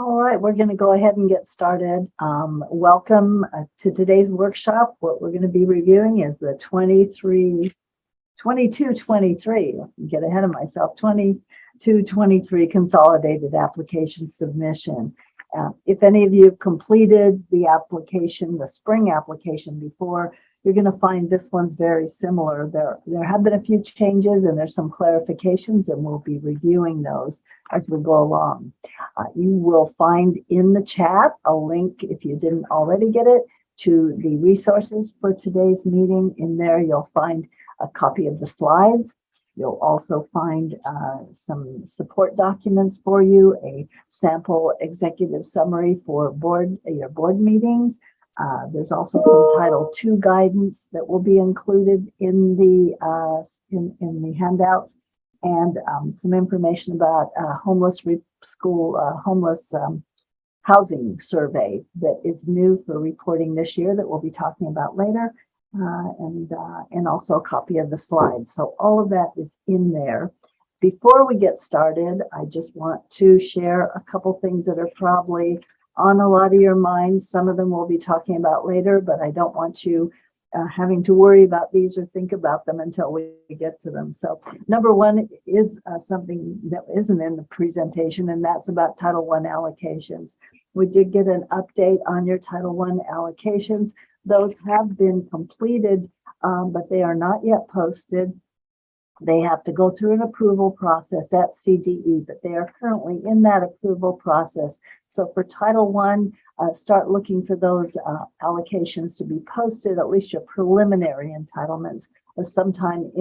All right, we're going to go ahead and get started. Welcome to today's workshop. What we're going to be reviewing is the 22-23, get ahead of myself, 22-23 consolidated application submission. If any of you have completed the application, the spring application before, you're going to find this one's very similar. There have been a few changes and there's some clarifications, and we'll be reviewing those as we go along. You will find in the chat a link, if you didn't already get it, to the resources for today's meeting. In there, you'll find a copy of the slides. You'll also find some support documents for you, a sample executive summary for your board meetings. There's also some Title II guidance that will be included in the handouts, and some information about homeless housing survey that is new for reporting this year that we'll be talking about later, and also a copy of the slides. So all of that is in there. Before we get started, I just want to share a couple things that are probably on a lot of your minds. Some of them we'll be talking about later, but I don't want you having to worry about these or think about them until we get to them. So number one is something that isn't in the presentation, and that's about Title I allocations. We did get an update on your Title I allocations. Those have been completed, but they are not yet posted. They have to go through an approval process at CDE, but they are currently in that approval process. So for Title I, start looking for those allocations to be posted, at least your preliminary entitlements, sometime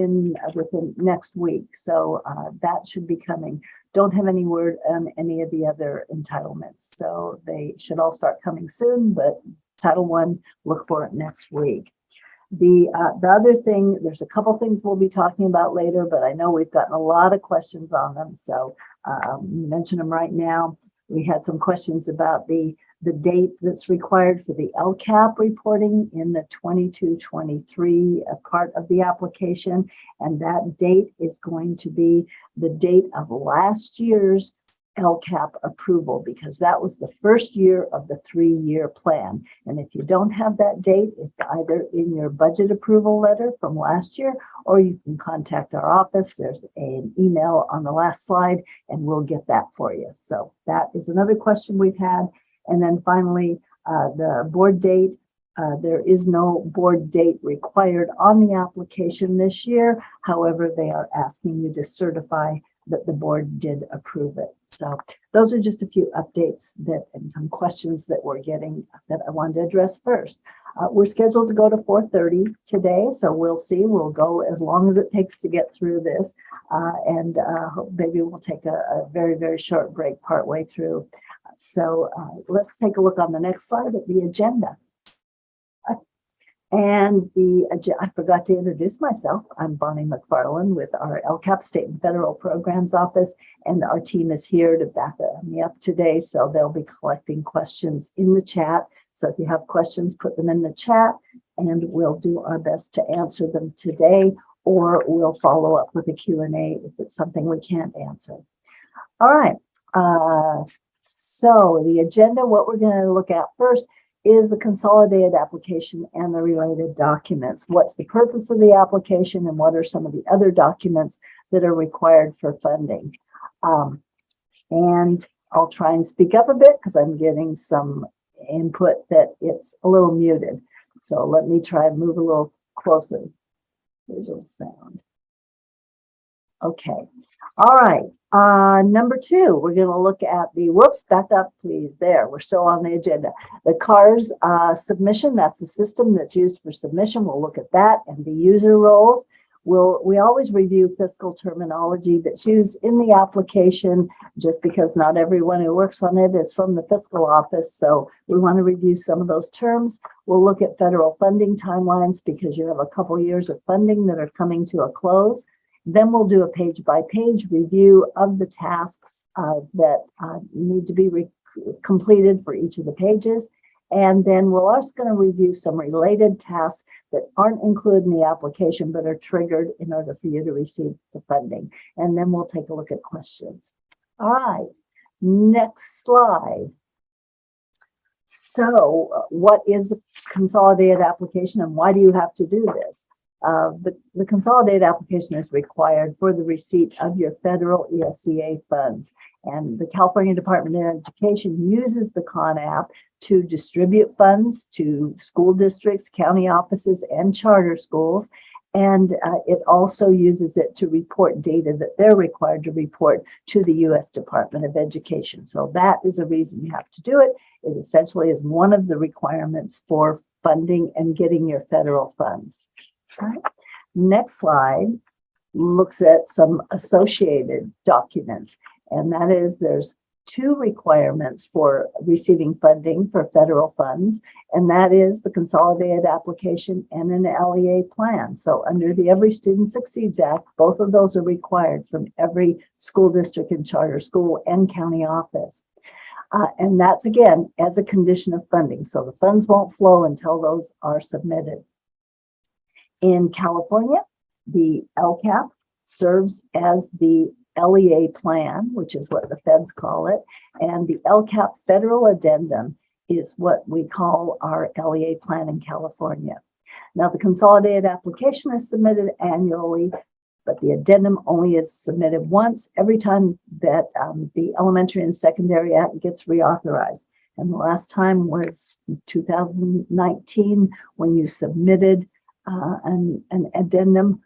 within next week. So that should be coming. Don't have any word on any of the other entitlements. So they should all start coming soon, but Title I, look for it next week. The other thing, there's a couple things we'll be talking about later, but I know we've gotten a lot of questions on them, so mention them right now. We had some questions about the date that's required for the LCAP reporting in the 22-23 part of the application, and that date is going to be the date of last year's LCAP approval, because that was the first year of the 3-year plan. And if you don't have that date, it's either in your budget approval letter from last year, or you can contact our office. There's an email on the last slide, and we'll get that for you. So that is another question we've had. And then finally, the board date. There is no board date required on the application this year. However, they are asking you to certify that the board did approve it. So those are just a few updates and some questions that we're getting that I wanted to address first. We're scheduled to go to 4:30 today, so we'll see. We'll go as long as it takes to get through this, and maybe we'll take a very, very short break partway through. So let's take a look on the next slide at the agenda. And I forgot to introduce myself. I'm Bonnie McFarland with our LCAP-State and Federal Programs Office, and our team is here to back me up today. So they'll be collecting questions in the chat. So if you have questions, put them in the chat, and we'll do our best to answer them today, or we'll follow up with a Q&A if it's something we can't answer. All right. So the agenda, what we're going to look at first is the consolidated application and the related documents. What's the purpose of the application, and what are some of the other documents that are required for funding? And I'll try and speak up a bit because I'm getting some input that it's a little muted. So let me try and move a little closer. Visual sound. Okay. All right. Number 2, we're going to look at the, back up, please. There, we're still on the agenda. The CARS submission, that's the system that's used for submission. We'll look at that, and the user roles. We always review fiscal terminology that's used in the application, just because not everyone who works on it is from the fiscal office. So we want to review some of those terms. We'll look at federal funding timelines, because you have a couple years of funding that are coming to a close. Then we'll do a page-by-page review of the tasks that need to be completed for each of the pages. And then we're also going to review some related tasks that aren't included in the application but are triggered in order for you to receive the funding. And then we'll take a look at questions. All right. Next slide. So what is the consolidated application and why do you have to do this? The consolidated application is required for the receipt of your federal ESCA funds. And the California Department of Education uses the ConApp to distribute funds to school districts, county offices, and charter schools. And it also uses it to report data that they're required to report to the U.S. Department of Education. So that is a reason you have to do it. It essentially is one of the requirements for funding and getting your federal funds. All right. Next slide looks at some associated documents, and that is there's two requirements for receiving funding for federal funds, and that is the consolidated application and an LEA plan. So under the Every Student Succeeds Act, both of those are required from every school district and charter school and county office. And that's, again, as a condition of funding. So the funds won't flow until those are submitted. In California, the LCAP serves as the LEA plan, which is what the feds call it. And the LCAP federal addendum is what we call our LEA plan in California. Now, the consolidated application is submitted annually, but the addendum only is submitted once every time that the Elementary and Secondary Act gets reauthorized. And the last time was 2019 when you submitted an addendum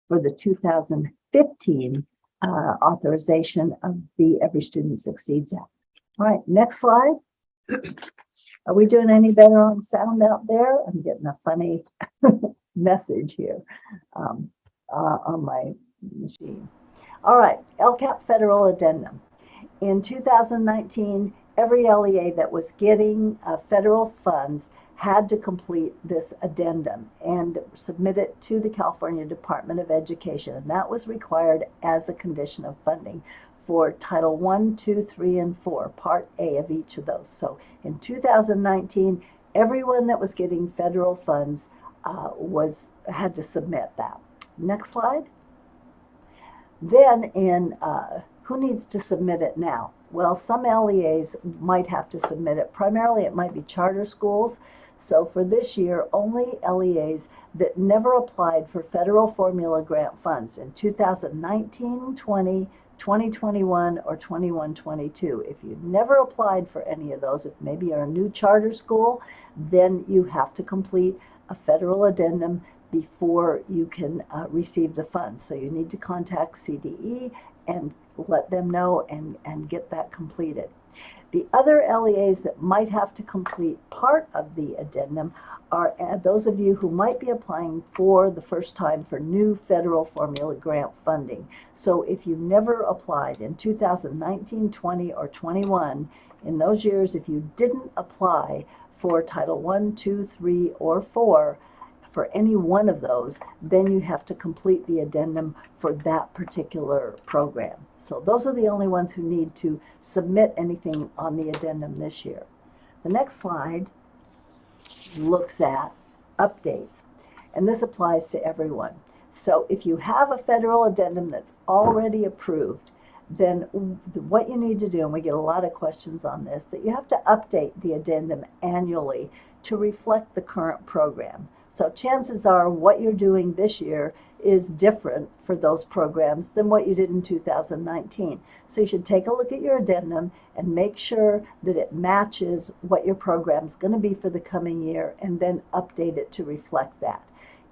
for the 2015 authorization of the Every Student Succeeds Act. All right, next slide. Are we doing any better on sound out there? I'm getting a funny message here on my machine. All right, LCAP federal addendum. In 2019, every LEA that was getting federal funds had to complete this addendum and submit it to the California Department of Education. And that was required as a condition of funding for Title I, II, III, and IV, Part A of each of those. So in 2019, everyone that was getting federal funds had to submit that. Next slide. Then who needs to submit it now? Well, some LEAs might have to submit it. Primarily, it might be charter schools. So for this year, only LEAs that never applied for federal formula grant funds in 2019, 20, 2021, or 21-22. If you've never applied for any of those, if maybe you're a new charter school, then you have to complete a federal addendum before you can receive the funds. So you need to contact CDE and let them know and get that completed. The other LEAs that might have to complete part of the addendum are those of you who might be applying for the first time for new federal formula grant funding. So if you never applied in 2019, 20, or 21, in those years, if you didn't apply for Title I, II, III, or IV, for any one of those, then you have to complete the addendum for that particular program. So those are the only ones who need to submit anything on the addendum this year. The next slide looks at updates, and this applies to everyone. So if you have a federal addendum that's already approved, then what you need to do, and we get a lot of questions on this, that you have to update the addendum annually to reflect the current program. So chances are what you're doing this year is different for those programs than what you did in 2019. So you should take a look at your addendum and make sure that it matches what your program's going to be for the coming year, and then update it to reflect that.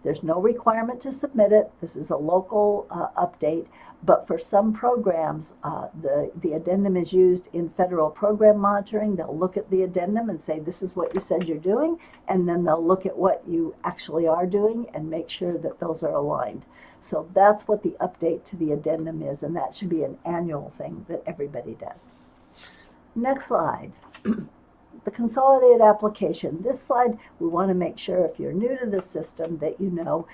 There's no requirement to submit it. This is a local update, but for some programs, the addendum is used in federal program monitoring. They'll look at the addendum and say, this is what you said you're doing, and then they'll look at what you actually are doing and make sure that those are aligned. So that's what the update to the addendum is, and that should be an annual thing that everybody does. Next slide. The consolidated application. This slide, we want to make sure if you're new to the system that you know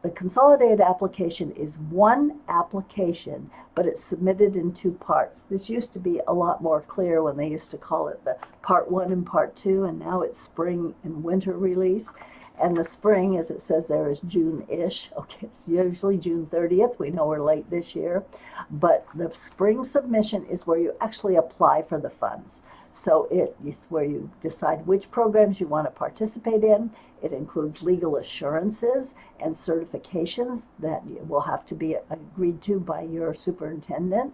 the consolidated application is one application, but it's submitted in two parts. This used to be a lot more clear when they used to call it the Part 1 and Part 2, and now it's spring and winter release. And the spring, as it says there, is June-ish. Okay, it's usually June 30th. We know we're late this year. But the spring submission is where you actually apply for the funds. So it is where you decide which programs you want to participate in. It includes legal assurances and certifications that will have to be agreed to by your superintendent.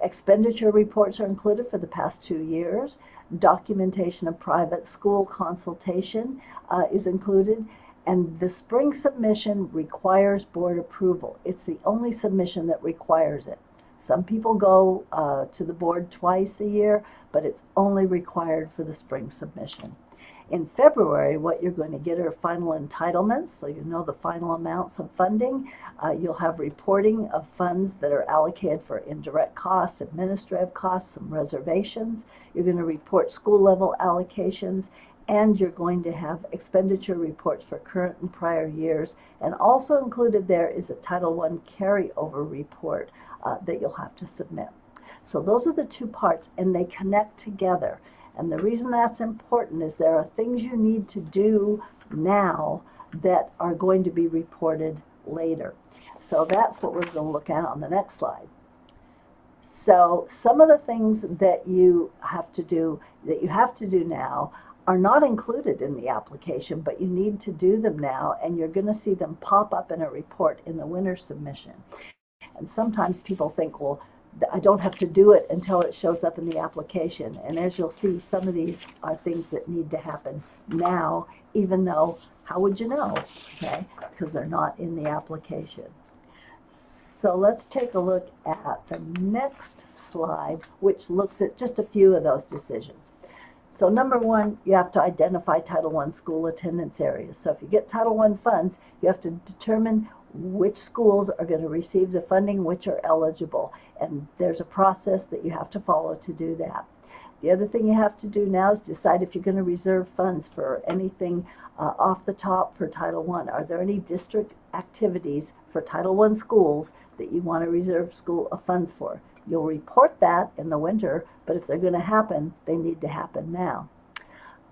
Expenditure reports are included for the past 2 years. Documentation of private school consultation is included. And the spring submission requires board approval. It's the only submission that requires it. Some people go to the board twice a year, but it's only required for the spring submission. In February, what you're going to get are final entitlements, so you know the final amounts of funding. You'll have reporting of funds that are allocated for indirect costs, administrative costs, some reservations. You're going to report school level allocations, and you're going to have expenditure reports for current and prior years. And also included there is a Title I carryover report that you'll have to submit. So those are the two parts, and they connect together. And the reason that's important is there are things you need to do now that are going to be reported later. So that's what we're going to look at on the next slide. So some of the things that you have to do now are not included in the application, but you need to do them now, and you're going to see them pop up in a report in the winter submission. And sometimes people think, well, I don't have to do it until it shows up in the application. And as you'll see, some of these are things that need to happen now, even though, how would you know? Okay, because they're not in the application. So let's take a look at the next slide, which looks at just a few of those decisions. So number one, you have to identify Title I school attendance areas. So if you get Title I funds, you have to determine which schools are going to receive the funding, which are eligible. And there's a process that you have to follow to do that. The other thing you have to do now is decide if you're going to reserve funds for anything off the top for Title I. Are there any district activities for Title I schools that you want to reserve funds for? You'll report that in the winter, but if they're going to happen, they need to happen now.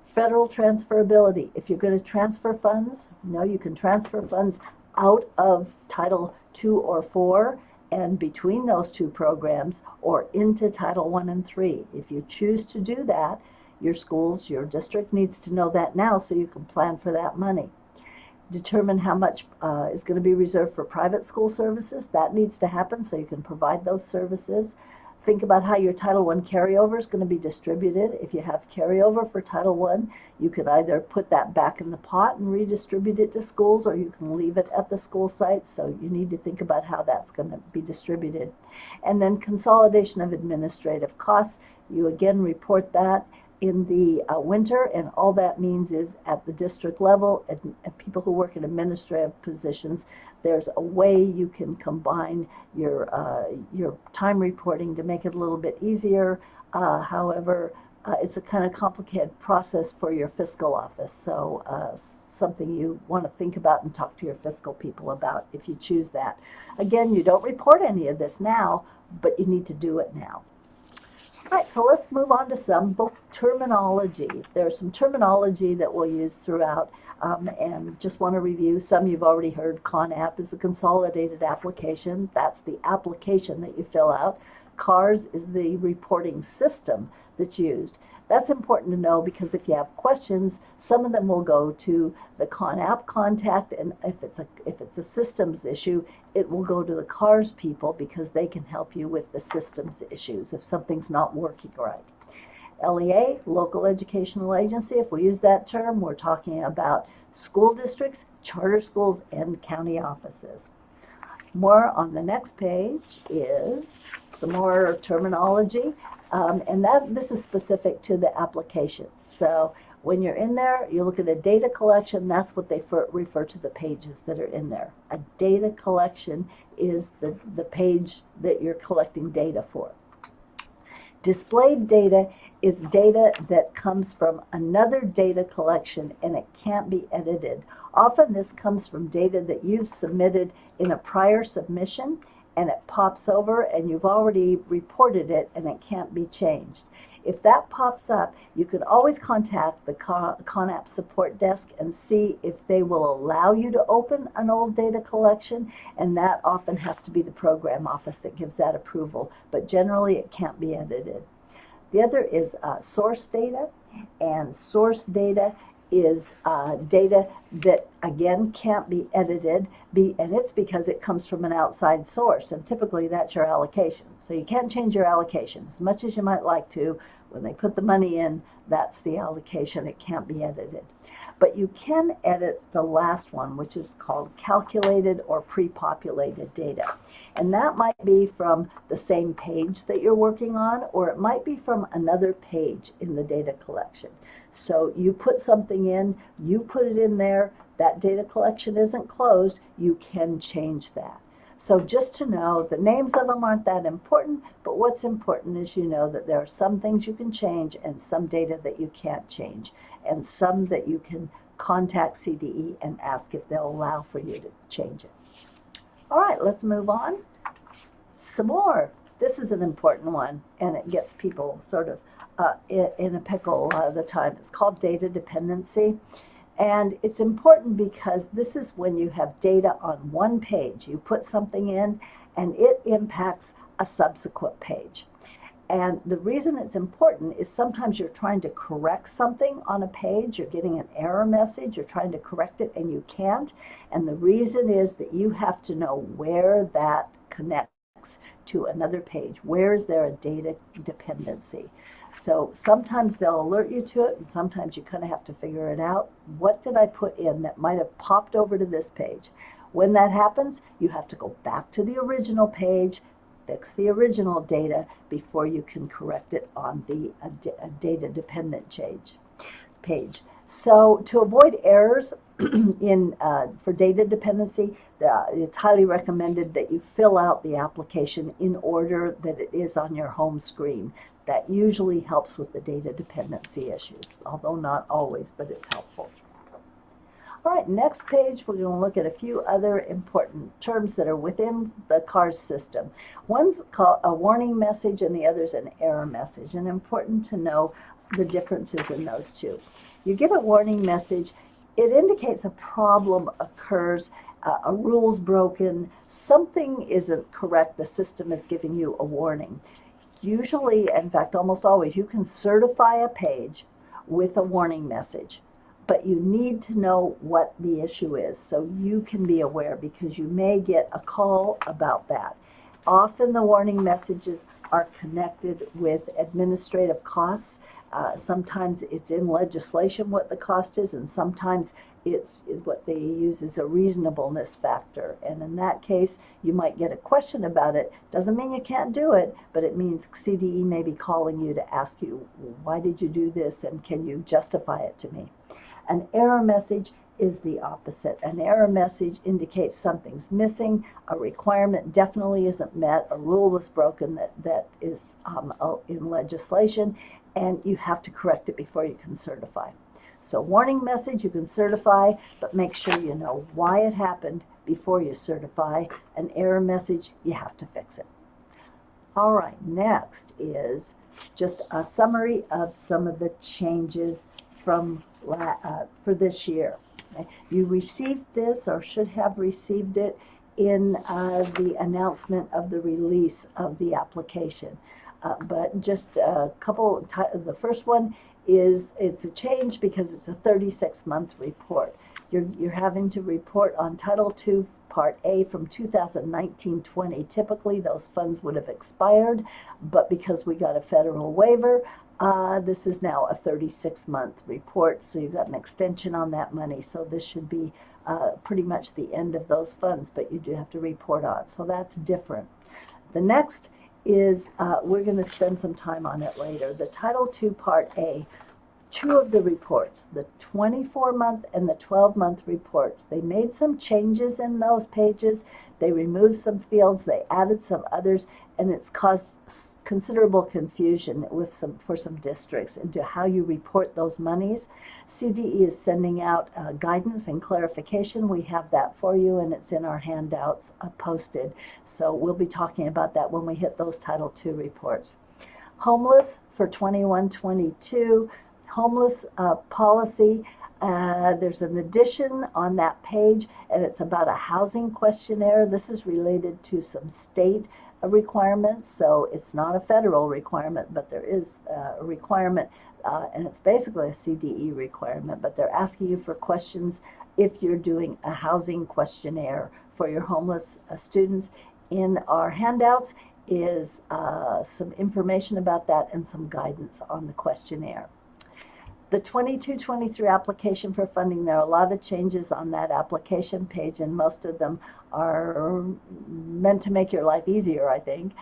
Federal transferability. If you're going to transfer funds, you can transfer funds out of Title II or IV and between those two programs, or into Title I and III. If you choose to do that, your district needs to know that now so you can plan for that money. Determine how much is going to be reserved for private school services. That needs to happen so you can provide those services. Think about how your Title I carryover is going to be distributed. If you have carryover for Title I, you could either put that back in the pot and redistribute it to schools, or you can leave it at the school site. So you need to think about how that's going to be distributed. And then consolidation of administrative costs. You again report that in the winter, and all that means is at the district level, and people who work in administrative positions, there's a way you can combine your time reporting to make it a little bit easier. However, it's a kind of complicated process for your fiscal office, so something you want to think about and talk to your fiscal people about if you choose that. Again, you don't report any of this now, but you need to do it now. All right, so let's move on to some book terminology. There's some terminology that we'll use throughout, and just want to review some you've already heard. ConApp is a consolidated application. That's the application that you fill out. CARS is the reporting system that's used. That's important to know because if you have questions, some of them will go to the ConApp contact, and if it's a systems issue, it will go to the CARS people because they can help you with the systems issues if something's not working right. LEA, local educational agency, if we use that term, we're talking about school districts, charter schools, and county offices. More on the next page is some more terminology. And this is specific to the application. So when you're in there, you look at a data collection. That's what they refer to the pages that are in there. A data collection is the page that you're collecting data for. Displayed data is data that comes from another data collection and it can't be edited. Often this comes from data that you've submitted in a prior submission, and it pops over and you've already reported it and it can't be changed. If that pops up, you can always contact the ConApp support desk and see if they will allow you to open an old data collection, and that often has to be the program office that gives that approval, but generally it can't be edited. The other is source data, and source data is data that, again, can't be edited, and it's because it comes from an outside source, and typically that's your allocation. So you can't change your allocation as much as you might like to. When they put the money in, that's the allocation. It can't be edited. But you can edit the last one, which is called calculated or pre-populated data. And that might be from the same page that you're working on, or it might be from another page in the data collection. So you put something in, you put it in there, that data collection isn't closed, you can change that. So just to know, the names of them aren't that important, but what's important is you know that there are some things you can change and some data that you can't change, and some that you can contact CDE and ask if they'll allow for you to change it. All right, let's move on. Some more. This is an important one, and it gets people sort of in a pickle a lot of the time. It's called data dependency. And it's important because this is when you have data on one page. You put something in, and it impacts a subsequent page. And the reason it's important is sometimes you're trying to correct something on a page, you're getting an error message, you're trying to correct it, and you can't. And the reason is that you have to know where that connects to another page. Where is there a data dependency? So sometimes they'll alert you to it, and sometimes you kind of have to figure it out. What did I put in that might have popped over to this page? When that happens, you have to go back to the original page, fix the original data before you can correct it on the data dependent page. So to avoid errors for data dependency, it's highly recommended that you fill out the application in order that it is on your home screen. That usually helps with the data dependency issues, although not always, but it's helpful. All right, next page, we're going to look at a few other important terms that are within the CARS system. One's called a warning message and the other's an error message, and important to know the differences in those two. You get a warning message, it indicates a problem occurs, a rule's broken, something isn't correct, the system is giving you a warning. Usually, in fact, almost always, you can certify a page with a warning message, but you need to know what the issue is so you can be aware, because you may get a call about that. Often the warning messages are connected with administrative costs. Sometimes it's in legislation what the cost is, and sometimes it's what they use as a reasonableness factor. And in that case, you might get a question about it. Doesn't mean you can't do it, but it means CDE may be calling you to ask you, why did you do this, and can you justify it to me? An error message is the opposite. An error message indicates something's missing, a requirement definitely isn't met, a rule was broken that is in legislation, and you have to correct it before you can certify. So warning message you can certify, but make sure you know why it happened before you certify. An error message, you have to fix it. All right, next is just a summary of some of the changes from for this year. Okay. You received this, or should have received it, in the announcement of the release of the application. But just a couple, the first one is it's a change because it's a 36-month report. You're having to report on Title II Part A from 2019-20. Typically those funds would have expired, but because we got a federal waiver, this is now a 36-month report, so you got an extension on that money. So this should be pretty much the end of those funds, but you do have to report on. So that's different. The next is, we're going to spend some time on it later, the Title II Part A. Two of the reports, the 24-month and the 12-month reports, they made some changes in those pages. They removed some fields, they added some others, and it's caused considerable confusion for some districts into how you report those monies. CDE is sending out guidance and clarification. We have that for you, and it's in our handouts posted. So we'll be talking about that when we hit those Title II reports. Homeless for 21-22. Homeless policy. There's an addition on that page, and it's about a housing questionnaire. This is related to some state requirements, so it's not a federal requirement, but there is a requirement, and it's basically a CDE requirement, but they're asking you for questions if you're doing a housing questionnaire for your homeless students. In our handouts is some information about that and some guidance on the questionnaire. The 22-23 application for funding, there are a lot of changes on that application page, and most of them are meant to make your life easier, I think.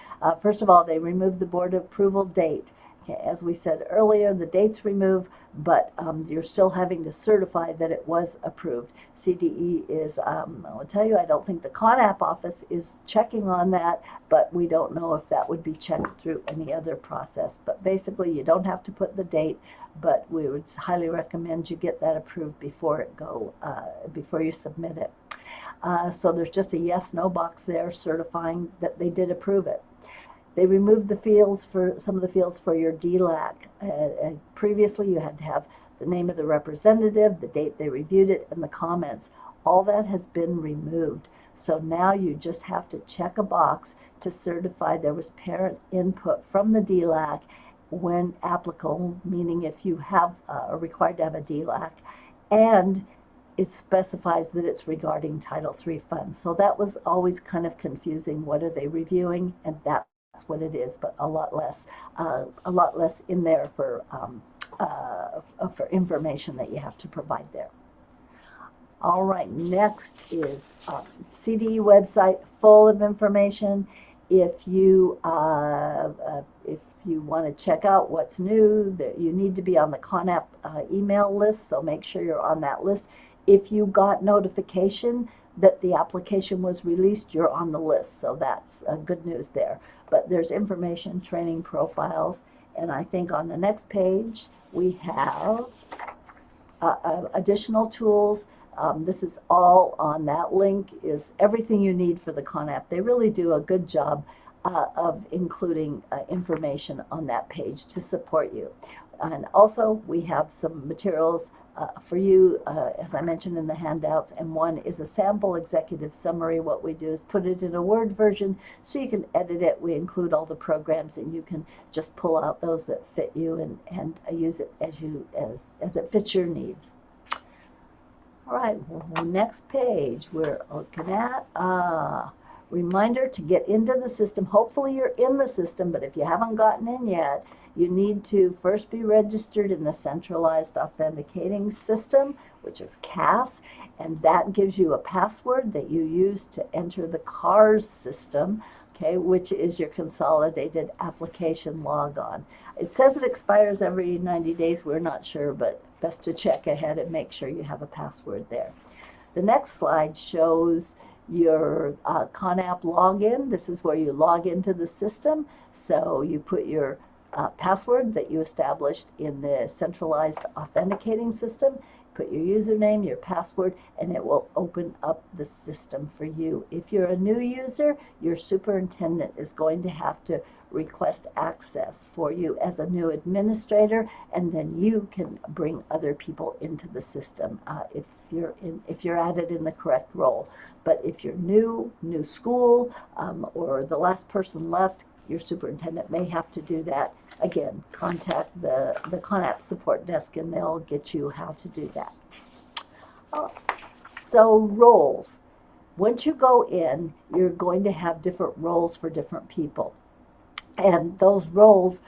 First of all, they removed the board approval date. Okay, as we said earlier, the date's removed, but you're still having to certify that it was approved. CDE is, I will tell you, I don't think the ConApp office is checking on that, but we don't know if that would be checked through any other process. But basically, you don't have to put the date, but we would highly recommend you get that approved before before you submit it. So there's just a yes/no box there certifying that they did approve it. They removed the fields for some of the fields for your DLAC. Previously, you had to have the name of the representative, the date they reviewed it, and the comments. All that has been removed. So now you just have to check a box to certify there was parent input from the DLAC when applicable, meaning if you are required to have a DLAC, and it specifies that it's regarding Title III funds. So that was always kind of confusing. What are they reviewing? And that's what it is, but a lot less in there for information that you have to provide there. All right, next is CDE website, full of information. If you want to check out what's new, that you need to be on the ConApp email list, so make sure you're on that list. If you got notification that the application was released, you're on the list, so that's good news there. But there's information, training profiles, and I think on the next page we have additional tools. This is all on that link, is everything you need for the ConApp. They really do a good job of including information on that page to support you. And also we have some materials for you, as I mentioned in the handouts, and one is a sample executive summary. What we do is put it in a Word version so you can edit it. We include all the programs, and you can just pull out those that fit you and use it as it fits your needs. All right, next page we're looking at reminder to get into the system. Hopefully you're in the system, but if you haven't gotten in yet, you need to first be registered in the Centralized Authenticating System, which is CAS, and that gives you a password that you use to enter the CARS system, okay, which is your Consolidated Application Logon. It says it expires every 90 days. We're not sure, but best to check ahead and make sure you have a password there. The next slide shows your ConApp login. This is where you log into the system. So you put your password that you established in the Centralized Authenticating System, put your username, your password, and it will open up the system for you. If you're a new user, your superintendent is going to have to request access for you as a new administrator, and then you can bring other people into the system if you're added in the correct role. But if you're new school, or the last person left, your superintendent may have to do that. Again, contact the ConApp support desk and they'll get you how to do that. So roles. Once you go in, you're going to have different roles for different people. And those roles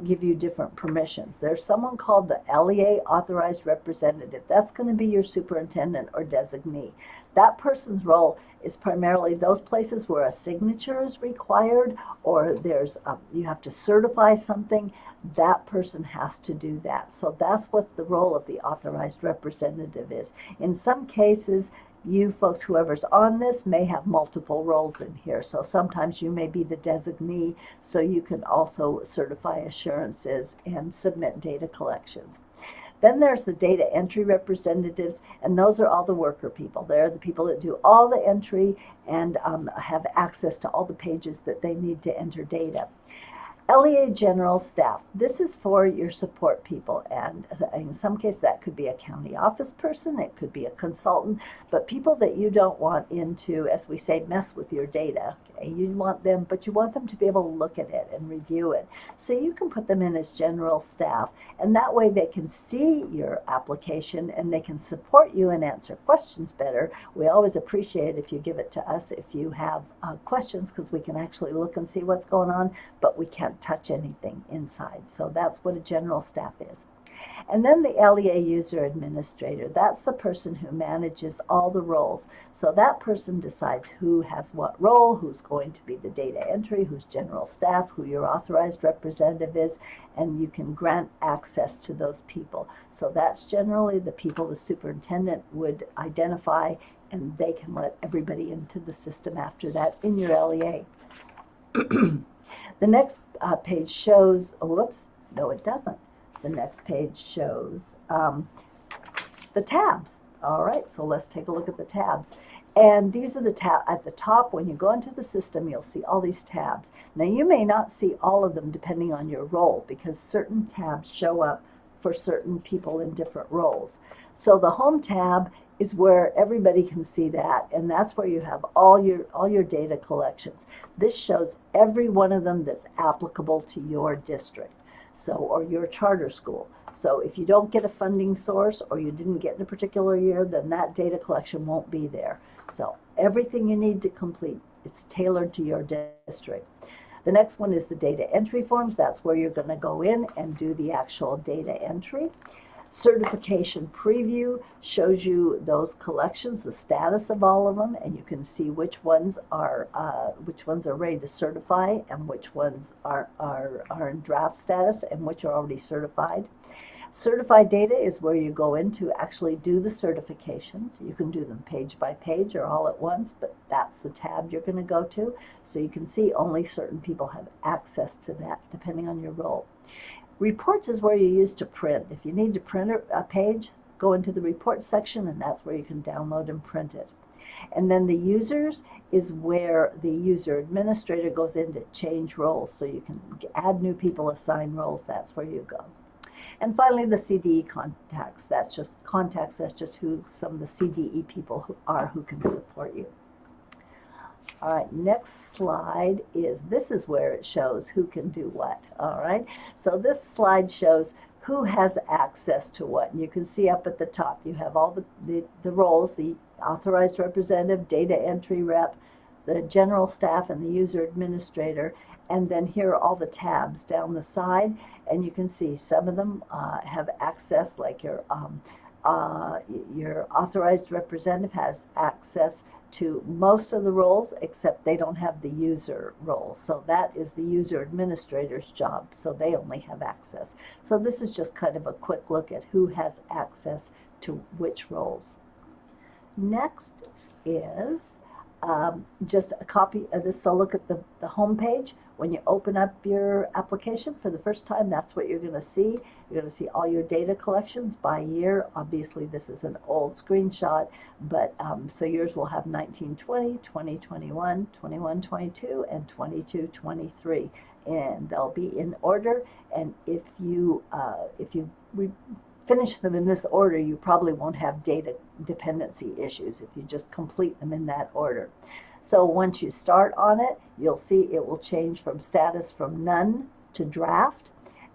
give you different permissions. There's someone called the LEA Authorized Representative. That's going to be your superintendent or designee. That person's role is primarily those places where a signature is required, or there's you have to certify something. That person has to do that. So that's what the role of the authorized representative is. In some cases, you folks, whoever's on this, may have multiple roles in here. So sometimes you may be the designee, so you can also certify assurances and submit data collections. Then there's the data entry representatives, and those are all the worker people. They're the people that do all the entry and have access to all the pages that they need to enter data. LEA general staff. This is for your support people, and in some cases that could be a county office person, it could be a consultant, but people that you don't want into, as we say, mess with your data. Okay? You want them, but you want them to be able to look at it and review it. So you can put them in as general staff, and that way they can see your application and they can support you and answer questions better. We always appreciate if you give it to us if you have questions, because we can actually look and see what's going on, but we can't touch anything inside. So that's what a general staff is. And then the LEA user administrator, that's the person who manages all the roles. So that person decides who has what role, who's going to be the data entry, who's general staff, who your authorized representative is, and you can grant access to those people. So that's generally the people the superintendent would identify, and they can let everybody into the system after that in your LEA. The next page shows, oh, whoops, no it doesn't. The next page shows the tabs. All right, so let's take a look at the tabs. And these are the tabs at the top. When you go into the system, you'll see all these tabs. Now, you may not see all of them depending on your role, because certain tabs show up for certain people in different roles. So the home tab is where everybody can see that, and that's where you have all your data collections. This shows every one of them that's applicable to your district, so, or your charter school. So if you don't get a funding source or you didn't get in a particular year, then that data collection won't be there. So everything you need to complete, it's tailored to your district. The next one is the data entry forms. That's where you're going to go in and do the actual data entry. Certification preview shows you those collections, the status of all of them, and you can see which ones are ready to certify and which ones are in draft status and which are already certified. Certified data is where you go in to actually do the certifications. You can do them page by page or all at once, but that's the tab you're going to go to. So you can see only certain people have access to that depending on your role. Reports is where you use to print. If you need to print a page, go into the report section, and that's where you can download and print it. And then the users is where the user administrator goes in to change roles. So you can add new people, assign roles. That's where you go. And finally, the CDE contacts. That's just who some of the CDE people who can support you. All right, next slide this is where it shows who can do what. All right, so this slide shows who has access to what. And you can see up at the top, you have all the roles, the authorized representative, data entry rep, the general staff, and the user administrator. And then here are all the tabs down the side. And you can see some of them have access, like your authorized representative has access to most of the roles, except they don't have the user role. So that is the user administrator's job. So they only have access. So this is just kind of a quick look at who has access to which roles. Next is just a copy of this. So look at the home page. When you open up your application for the first time, that's what you're going to see. You're going to see all your data collections by year. Obviously, this is an old screenshot, but so yours will have 1920, 2021, 21-22, and 22-23, and they'll be in order. And if you finish them in this order, you probably won't have data dependency issues if you just complete them in that order. So once you start on it, you'll see it will change from status from none to draft,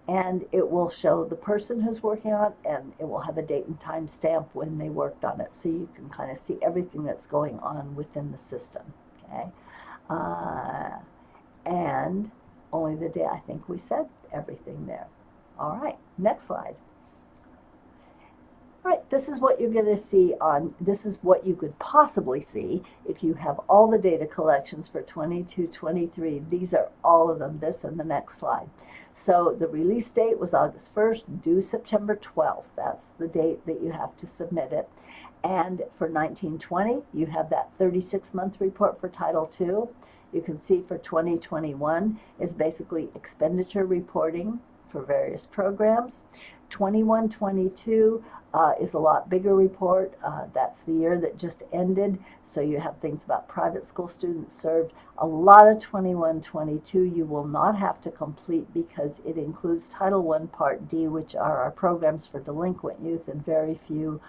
and it will show the person who's working on it, and it will have a date and time stamp when they worked on it, so you can kind of see everything that's going on within the system. Okay, and only the day, I think we said everything there. All right, next slide. All right, this is what you're going to see this is what you could possibly see if you have all the data collections for 22-23. These are all of them, this and the next slide. So the release date was August 1st, due September 12th. That's the date that you have to submit it. And for 1920, you have that 36-month report for Title II. You can see for 2021 is basically expenditure reporting for various programs. 21-22 is a lot bigger report. That's the year that just ended, so you have things about private school students served. A lot of 21-22 you will not have to complete because it includes Title I Part D, which are our programs for delinquent youth, and very few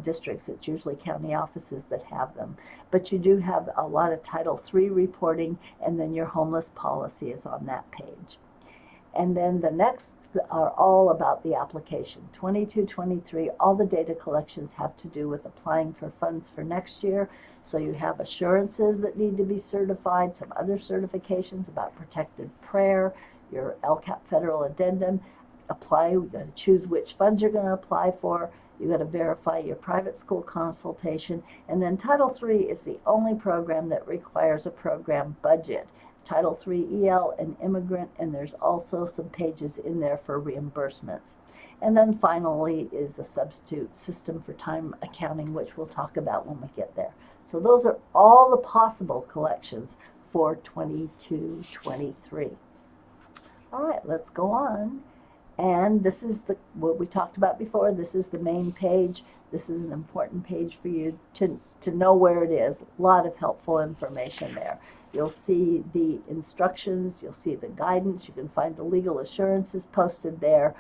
districts. It's usually county offices that have them. But you do have a lot of Title III reporting, and then your homeless policy is on that page. And then the next are all about the application. 22-23, all the data collections have to do with applying for funds for next year. So you have assurances that need to be certified, some other certifications about protected prayer, your LCAP federal addendum. Apply, you got to choose which funds you're going to apply for. You got to verify your private school consultation. And then Title III is the only program that requires a program budget. Title III EL and immigrant, and there's also some pages in there for reimbursements. And then finally is a substitute system for time accounting, which we'll talk about when we get there. So those are all the possible collections for 22-23. All right, let's go on. And this is what we talked about before. This is the main page. This is an important page for you to know where it is. A lot of helpful information there. You'll see the instructions, you'll see the guidance, you can find the legal assurances posted there,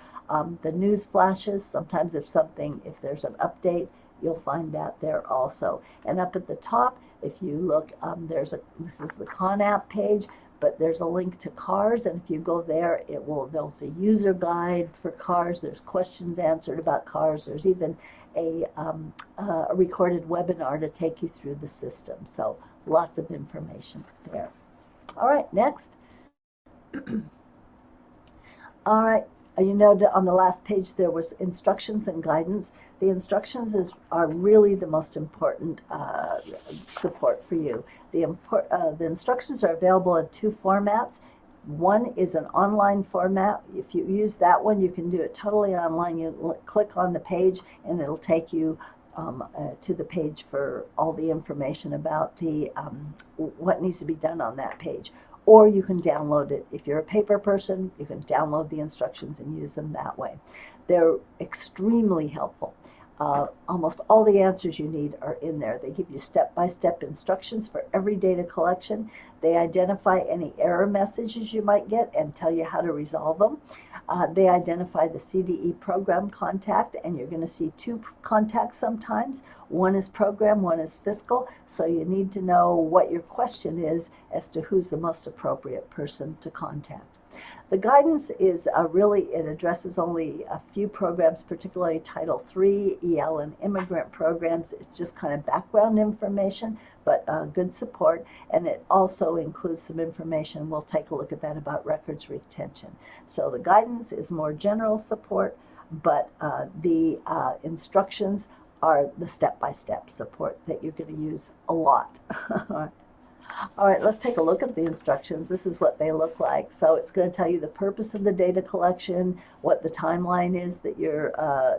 the news flashes. Sometimes if there's an update, you'll find that there also. And up at the top, if you look, this is the ConApp page, but there's a link to CARS, and if you go there, there's a user guide for CARS, there's questions answered about CARS, there's even a recorded webinar to take you through the system. So lots of information there. All right, next. All right, you know, on the last page there was instructions and guidance. The instructions are really the most important support for you. The instructions are available in two formats. One is an online format. If you use that one, you can do it totally online. You click on the page and it'll take you to the page for all the information about what needs to be done on that page. Or you can download it. If you're a paper person, you can download the instructions and use them that way. They're extremely helpful. Almost all the answers you need are in there. They give you step-by-step instructions for every data collection. They identify any error messages you might get and tell you how to resolve them. They identify the CDE program contact, and you're going to see two contacts sometimes. One is program, one is fiscal, so you need to know what your question is as to who's the most appropriate person to contact. The guidance is it addresses only a few programs, particularly Title III, EL, and immigrant programs. It's just kind of background information, but good support. And it also includes some information, we'll take a look at that, about records retention. So the guidance is more general support, but the instructions are the step-by-step support that you're going to use a lot. All right, let's take a look at the instructions. This is what they look like. So it's going to tell you the purpose of the data collection, what the timeline is that you're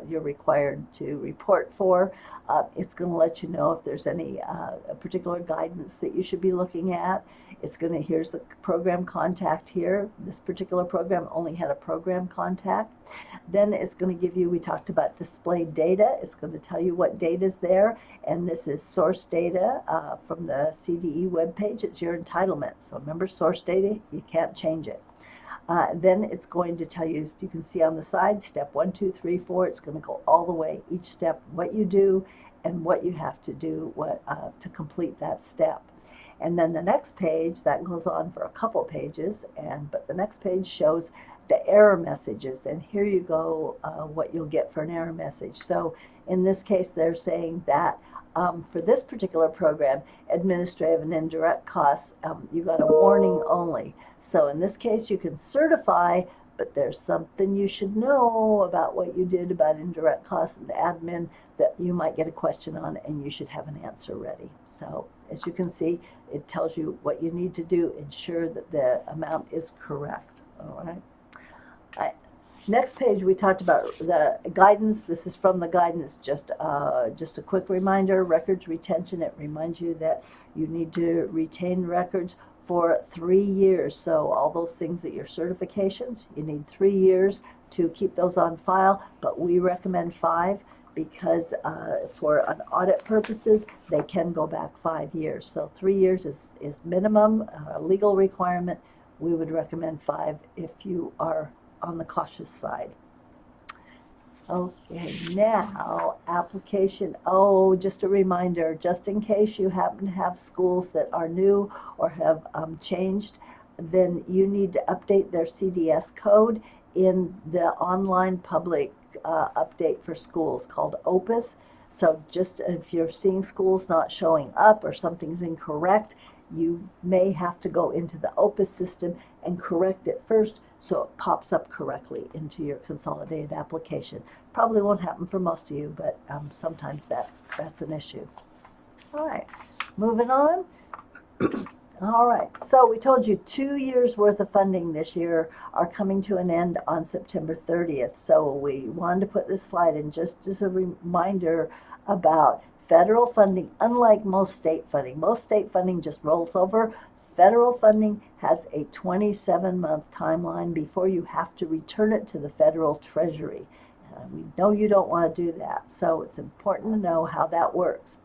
required to report for. It's going to let you know if there's any particular guidance that you should be looking at. Here's the program contact here. This particular program only had a program contact. Then it's going to give you, we talked about displayed data. It's going to tell you what data is there. And this is source data from the CDE webpage. It's your entitlement. So remember, source data, you can't change it. Then it's going to tell you, if you can see on the side, step 1, 2, 3, 4. It's going to go all the way, each step, what you do and what you have to do to complete that step. And then the next page, that goes on for a couple pages, but the next page shows the error messages. And here you go, what you'll get for an error message. So in this case, they're saying that for this particular program, administrative and indirect costs, you got a warning only. So in this case, you can certify, but there's something you should know about what you did about indirect costs and admin that you might get a question on, and you should have an answer ready. So as you can see, it tells you what you need to do, ensure that the amount is correct. All right. Next page, we talked about the guidance. This is from the guidance. Just a quick reminder, records retention. It reminds you that you need to retain records for 3 years. So all those things that your certifications, you need 3 years to keep those on file, but we recommend 5 because for an audit purposes, they can go back 5 years. So 3 years is minimum, legal requirement. We would recommend 5 if you are on the cautious side. Okay, now application. Oh, just a reminder, just in case you happen to have schools that are new or have changed, then you need to update their CDS code in the online public update for schools called Opus. So just if you're seeing schools not showing up or something's incorrect, you may have to go into the Opus system and correct it first so it pops up correctly into your consolidated application. Probably won't happen for most of you, but sometimes that's an issue. All right, moving on. All right, so we told you 2 years worth of funding this year are coming to an end on September 30th. So we wanted to put this slide in just as a reminder about federal funding. Unlike most state funding just rolls over. Federal funding has a 27-month timeline before you have to return it to the federal treasury. We know you don't want to do that, so it's important to know how that works.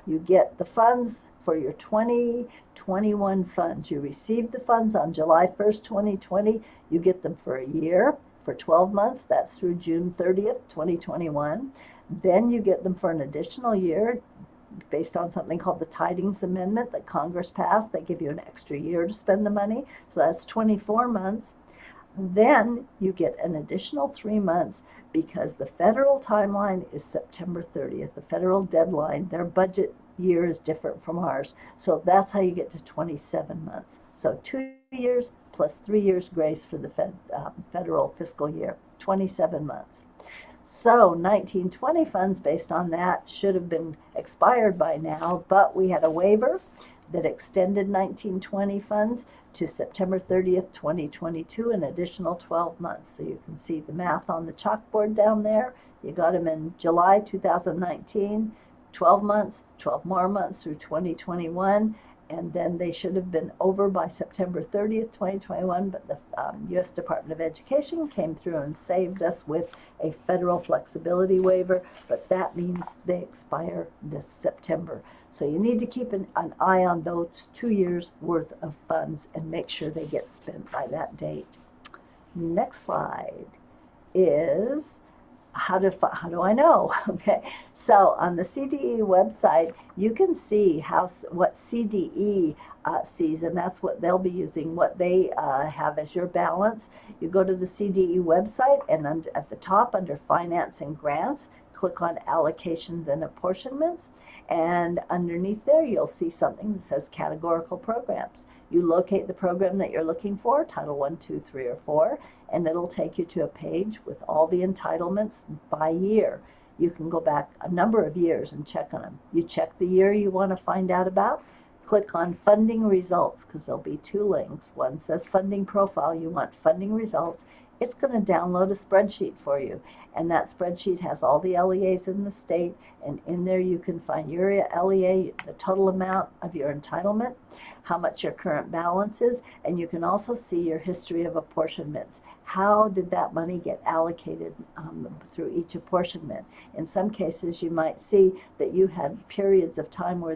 You get the funds for your 2021 funds. You receive the funds on July 1st, 2020. You get them for a year, for 12 months. That's through June 30th, 2021. Then you get them for an additional year based on something called the Tidings Amendment that Congress passed. They give you an extra year to spend the money, so that's 24 months. Then you get an additional 3 months because the federal timeline is September 30th, the federal deadline. Their budget year is different from ours, so that's how you get to 27 months. So 2 years plus 3 years grace for the federal fiscal year, 27 months. So 1920 funds based on that should have been expired by now, but we had a waiver that extended 1920 funds to September 30th, 2022, an additional 12 months. So you can see the math on the chalkboard down there. You got them in July 2019, 12 months, 12 more months through 2021, and then they should have been over by September 30th, 2021, but the U.S. Department of Education came through and saved us with a federal flexibility waiver, but that means they expire this September. So you need to keep an eye on those 2 years worth of funds and make sure they get spent by that date. Next slide is how do I know? Okay, so on the CDE website, you can see what CDE sees, and that's what they'll be using, what they have as your balance. You go to the CDE website, and at the top under Finance and Grants, click on Allocations and Apportionments, and underneath there you'll see something that says Categorical Programs. You locate the program that you're looking for, Title 1, 2, 3, or 4, and it'll take you to a page with all the entitlements by year. You can go back a number of years and check on them. You check the year you want to find out about, click on Funding Results, because there'll be 2 links. One says Funding Profile. You want Funding Results. It's going to download a spreadsheet for you, and that spreadsheet has all the LEAs in the state, and in there you can find your LEA, the total amount of your entitlement, how much your current balance is, and you can also see your history of apportionments. How did that money get allocated through each apportionment? In some cases, you might see that you had periods of time where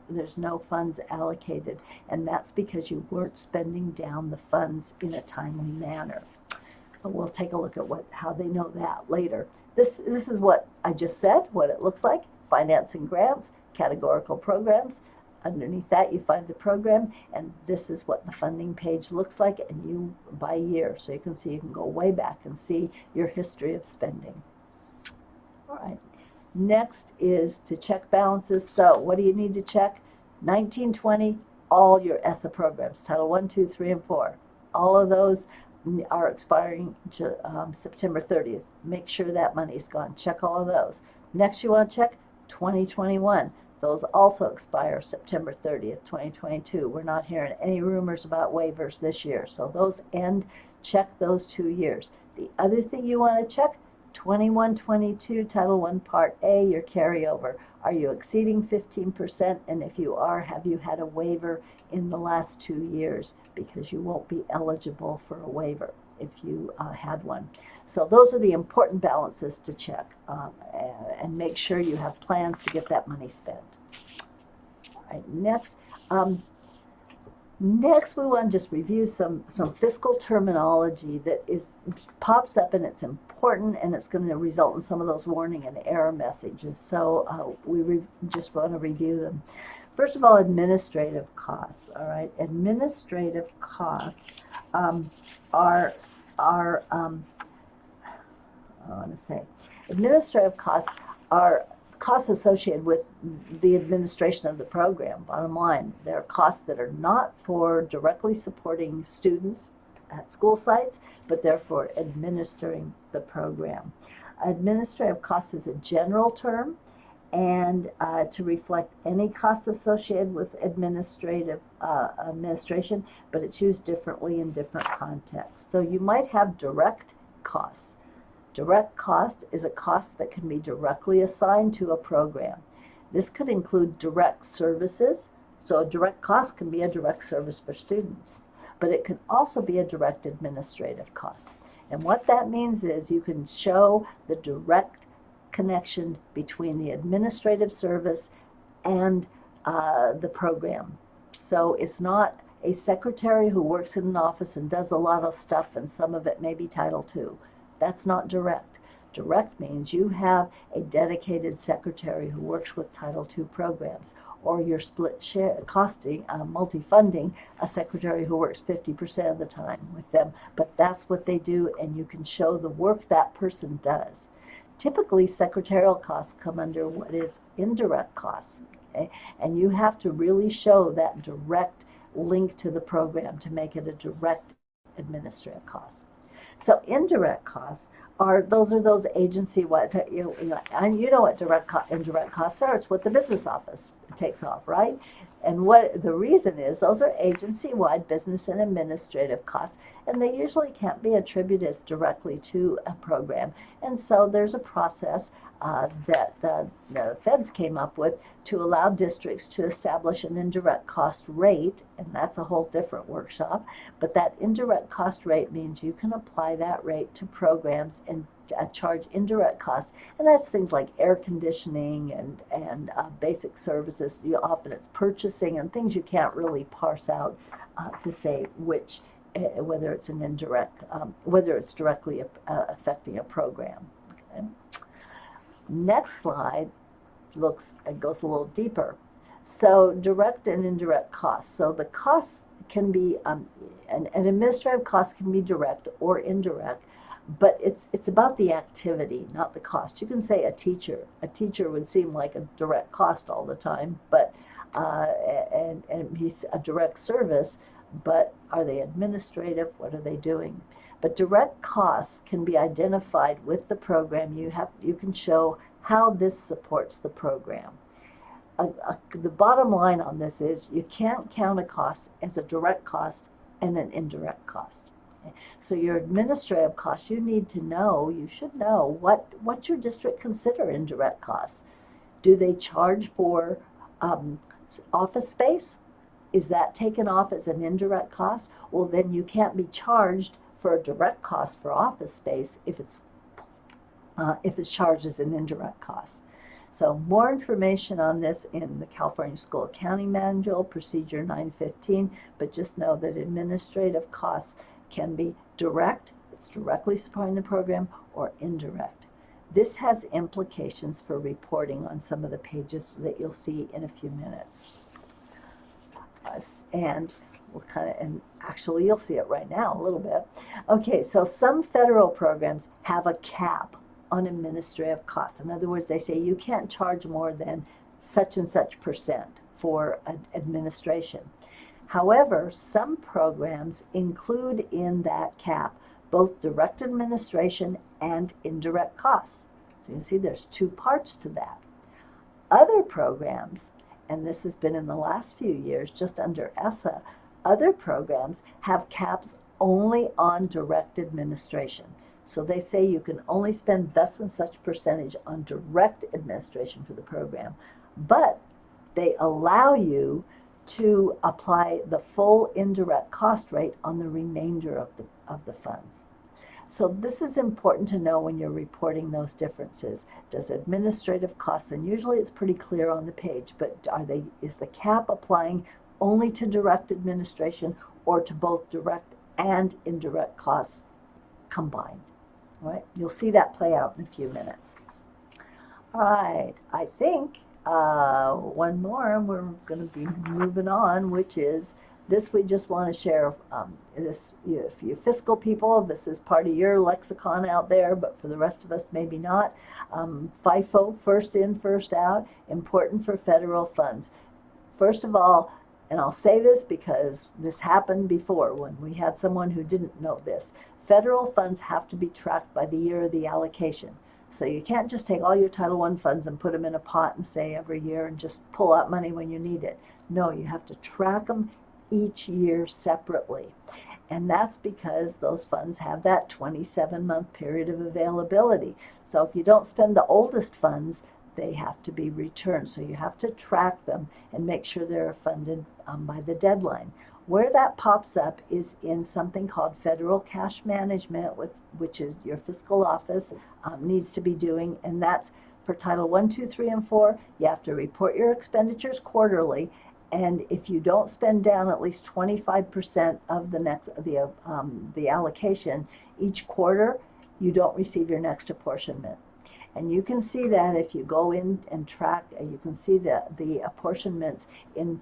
there's no funds allocated, and that's because you weren't spending down the funds in a timely manner. We'll take a look at how they know that later. This is what I just said, what it looks like. Finance and Grants, Categorical Programs. Underneath that you find the program, and this is what the funding page looks like, and you by year. So you can see, you can go way back and see your history of spending. All right. Next is to check balances. So what do you need to check? 1920, all your ESSA programs, Title 1, 2, 3, and 4. All of those are expiring September 30th. Make sure that money's gone. Check all of those. Next, you want to check 2021. Those also expire September 30th, 2022. We're not hearing any rumors about waivers this year. So those end. Check those 2 years. The other thing you want to check, 21-22 Title I Part A, your carryover. Are you exceeding 15%? And if you are, have you had a waiver in the last 2 years? Because you won't be eligible for a waiver if you had one. So those are the important balances to check, and make sure you have plans to get that money spent. All right, next. Next, we want to just review some fiscal terminology that pops up, and it's important, and it's going to result in some of those warning and error messages. So we just want to review them. First of all, administrative costs. All right, administrative costs I want to say, administrative costs are costs associated with the administration of the program. Bottom line, there are costs that are not for directly supporting students at school sites, but they're for administering the program. Administrative costs is a general term, and to reflect any costs associated with administration, but it's used differently in different contexts. So you might have direct costs. Direct cost is a cost that can be directly assigned to a program. This could include direct services. So a direct cost can be a direct service for students, but it can also be a direct administrative cost. And what that means is you can show the direct connection between the administrative service and the program. So it's not a secretary who works in an office and does a lot of stuff, and some of it may be Title II. That's not direct. Direct means you have a dedicated secretary who works with Title II programs, or you're split share costing, multi-funding a secretary who works 50% of the time with them. But that's what they do, and you can show the work that person does. Typically, secretarial costs come under what is indirect costs, okay? And you have to really show that direct link to the program to make it a direct administrative cost. So indirect costs are those agency-wide, and you know what indirect costs are. It's what the business office takes off, right? And what the reason is, those are agency-wide business and administrative costs, and they usually can't be attributed directly to a program. And so there's a process that the feds came up with to allow districts to establish an indirect cost rate, and that's a whole different workshop. But that indirect cost rate means you can apply that rate to programs and charge indirect costs, and that's things like air conditioning and basic services. Often it's purchasing and things you can't really parse out to say which, whether it's an indirect, whether it's directly affecting a program. Okay. Next slide goes a little deeper. So direct and indirect costs. So the costs can be an administrative cost can be direct or indirect, but it's about the activity, not the cost. You can say a teacher would seem like a direct cost all the time, but and he's a direct service, but are they administrative? What are they doing? But direct costs can be identified with the program. You can show how this supports the program. The bottom line on this is you can't count a cost as a direct cost and an indirect cost. Okay? So your administrative costs, you should know what your district consider indirect costs. Do they charge for office space? Is that taken off as an indirect cost? Well, then you can't be charged for a direct cost for office space if it's charged as an indirect cost. So more information on this in the California School Accounting Manual, Procedure 915, but just know that administrative costs can be direct, it's directly supporting the program, or indirect. This has implications for reporting on some of the pages that you'll see in a few minutes. And actually you'll see it right now a little bit. Okay, so some federal programs have a cap on administrative costs. In other words, they say you can't charge more than such and such percent for administration. However, some programs include in that cap both direct administration and indirect costs. So you can see there's two parts to that. Other programs, and this has been in the last few years just under ESSA, other programs have caps only on direct administration. So they say you can only spend thus and such percentage on direct administration for the program, but they allow you to apply the full indirect cost rate on the remainder of the funds. So this is important to know when you're reporting those differences. Does administrative costs, and usually it's pretty clear on the page, but is the cap applying only to direct administration or to both direct and indirect costs combined? All right, you'll see that play out in a few minutes. All right, I think one more, and we're going to be moving on, which is this. We just want to share this. If you fiscal people, this is part of your lexicon out there, but for the rest of us, maybe not. FIFO, first in, first out, important for federal funds. First of all, and I'll say this because this happened before when we had someone who didn't know this, federal funds have to be tracked by the year of the allocation. So you can't just take all your Title I funds and put them in a pot and say every year and just pull out money when you need it. No, you have to track them each year separately. And that's because those funds have that 27-month period of availability. So if you don't spend the oldest funds, they have to be returned. So you have to track them and make sure they're funded by the deadline. Where that pops up is in something called federal cash management, which is your fiscal office needs to be doing, and that's for Title I, II, III, and IV. You have to report your expenditures quarterly, and if you don't spend down at least 25% of the allocation each quarter, you don't receive your next apportionment. And you can see that if you go in and track, you can see the apportionments in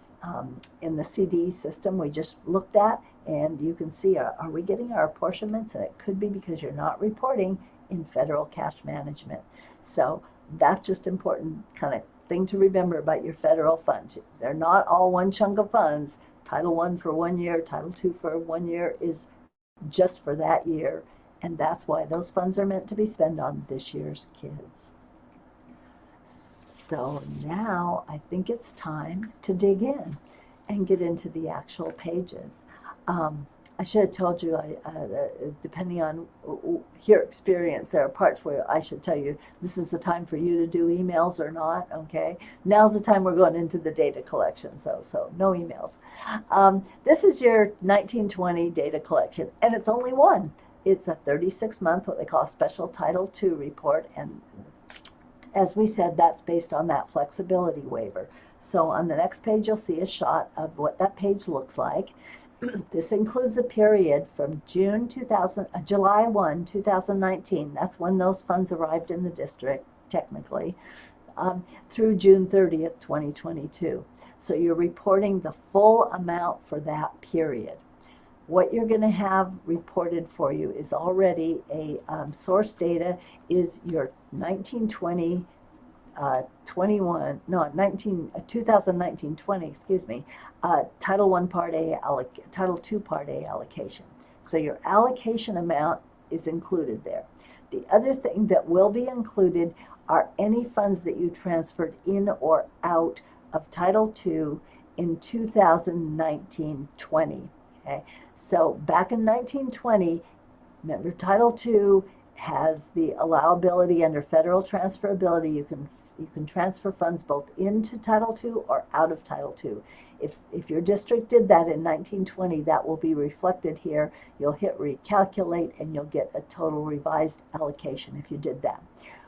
the CD system we just looked at, and you can see, are we getting our apportionments? And it could be because you're not reporting in federal cash management. So that's just important kind of thing to remember about your federal funds. They're not all one chunk of funds. Title I for 1 year, Title II for 1 year is just for that year. And that's why those funds are meant to be spent on this year's kids. So now I think it's time to dig in and get into the actual pages. I should have told you, depending on your experience, there are parts where I should tell you this is the time for you to do emails or not, okay? Now's the time we're going into the data collection, so no emails. This is your 1920 data collection, and it's only one. It's a 36-month, what they call a special Title II report, and as we said, that's based on that flexibility waiver. So on the next page, you'll see a shot of what that page looks like. This includes a period from July 1, 2019, that's when those funds arrived in the district, technically, through June 30th, 2022. So you're reporting the full amount for that period. What you're going to have reported for you is already a source data is your 2019-20, excuse me, Title I Part A, Title II Part A allocation. So your allocation amount is included there. The other thing that will be included are any funds that you transferred in or out of Title II in 2019-20. Okay, so back in 1920, remember Title II has the allowability under federal transferability. You can transfer funds both into Title II or out of Title II. If your district did that in 1920, that will be reflected here. You'll hit recalculate and you'll get a total revised allocation if you did that.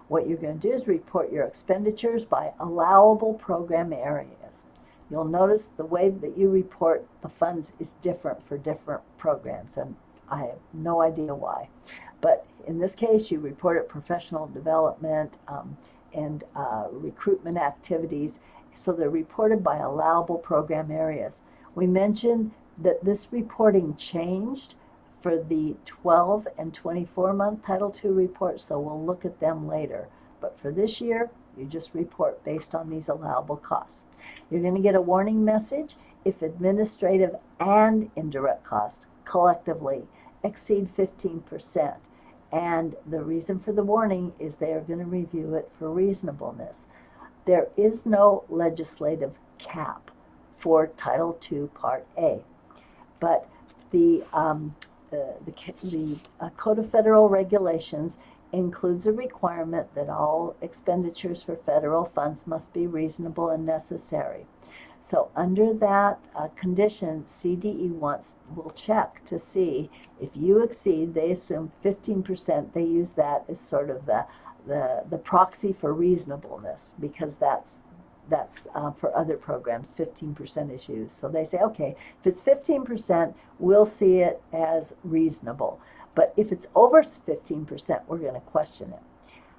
What you're going to do is report your expenditures by allowable program areas. You'll notice the way that you report the funds is different for different programs, and I have no idea why. But in this case, you report it professional development and recruitment activities, so they're reported by allowable program areas. We mentioned that this reporting changed for the 12 and 24-month Title II reports, so we'll look at them later. But for this year, you just report based on these allowable costs. You're going to get a warning message if administrative and indirect costs collectively exceed 15%. And the reason for the warning is they are going to review it for reasonableness. There is no legislative cap for Title II Part A, but the Code of Federal Regulations includes a requirement that all expenditures for federal funds must be reasonable and necessary. So under that condition, CDE will check to see if you exceed. They assume 15%. They use that as sort of the proxy for reasonableness, because that's for other programs, 15% is used. So they say, okay, if it's 15%, we'll see it as reasonable. But if it's over 15%, we're going to question it.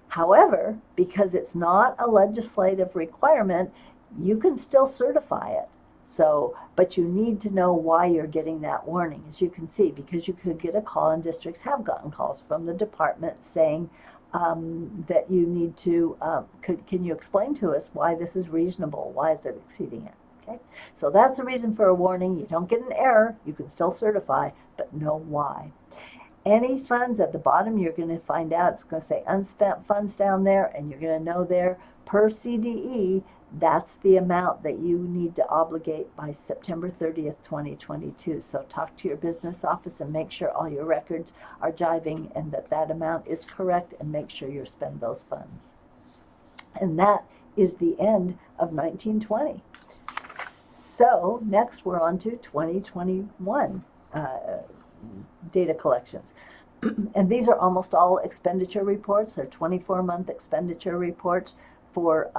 However, because it's not a legislative requirement, you can still certify it. So, but you need to know why you're getting that warning, as you can see, because you could get a call, and districts have gotten calls from the department saying that you need to, can you explain to us why this is reasonable? Why is it exceeding it? Okay, so that's the reason for a warning. You don't get an error. You can still certify, but know why. Any funds at the bottom, you're going to find out, it's going to say unspent funds down there, and you're going to know there per CDE, that's the amount that you need to obligate by September 30th, 2022. So talk to your business office and make sure all your records are jiving and that amount is correct, and make sure you spend those funds. And that is the end of 1920. So next we're on to 2021 data collections. And these are almost all expenditure reports. They're 24-month expenditure reports. For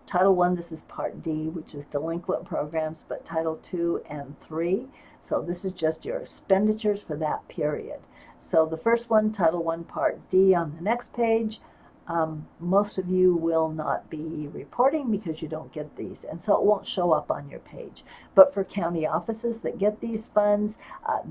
Title I, this is Part D, which is delinquent programs, but Title II and III. So this is just your expenditures for that period. So the first one, Title I, Part D, on the next page. Most of you will not be reporting because you don't get these, and so it won't show up on your page. But for county offices that get these funds,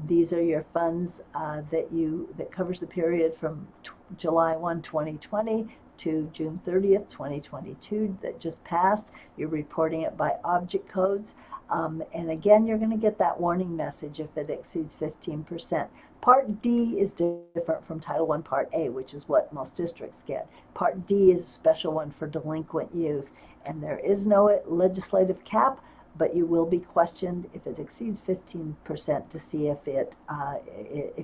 these are your funds that covers the period from July 1, 2020 to June 30th, 2022 that just passed. You're reporting it by object codes. And again, you're going to get that warning message if it exceeds 15%. Part D is different from Title I Part A, which is what most districts get. Part D is a special one for delinquent youth, and there is no legislative cap, but you will be questioned if it exceeds 15% to see if it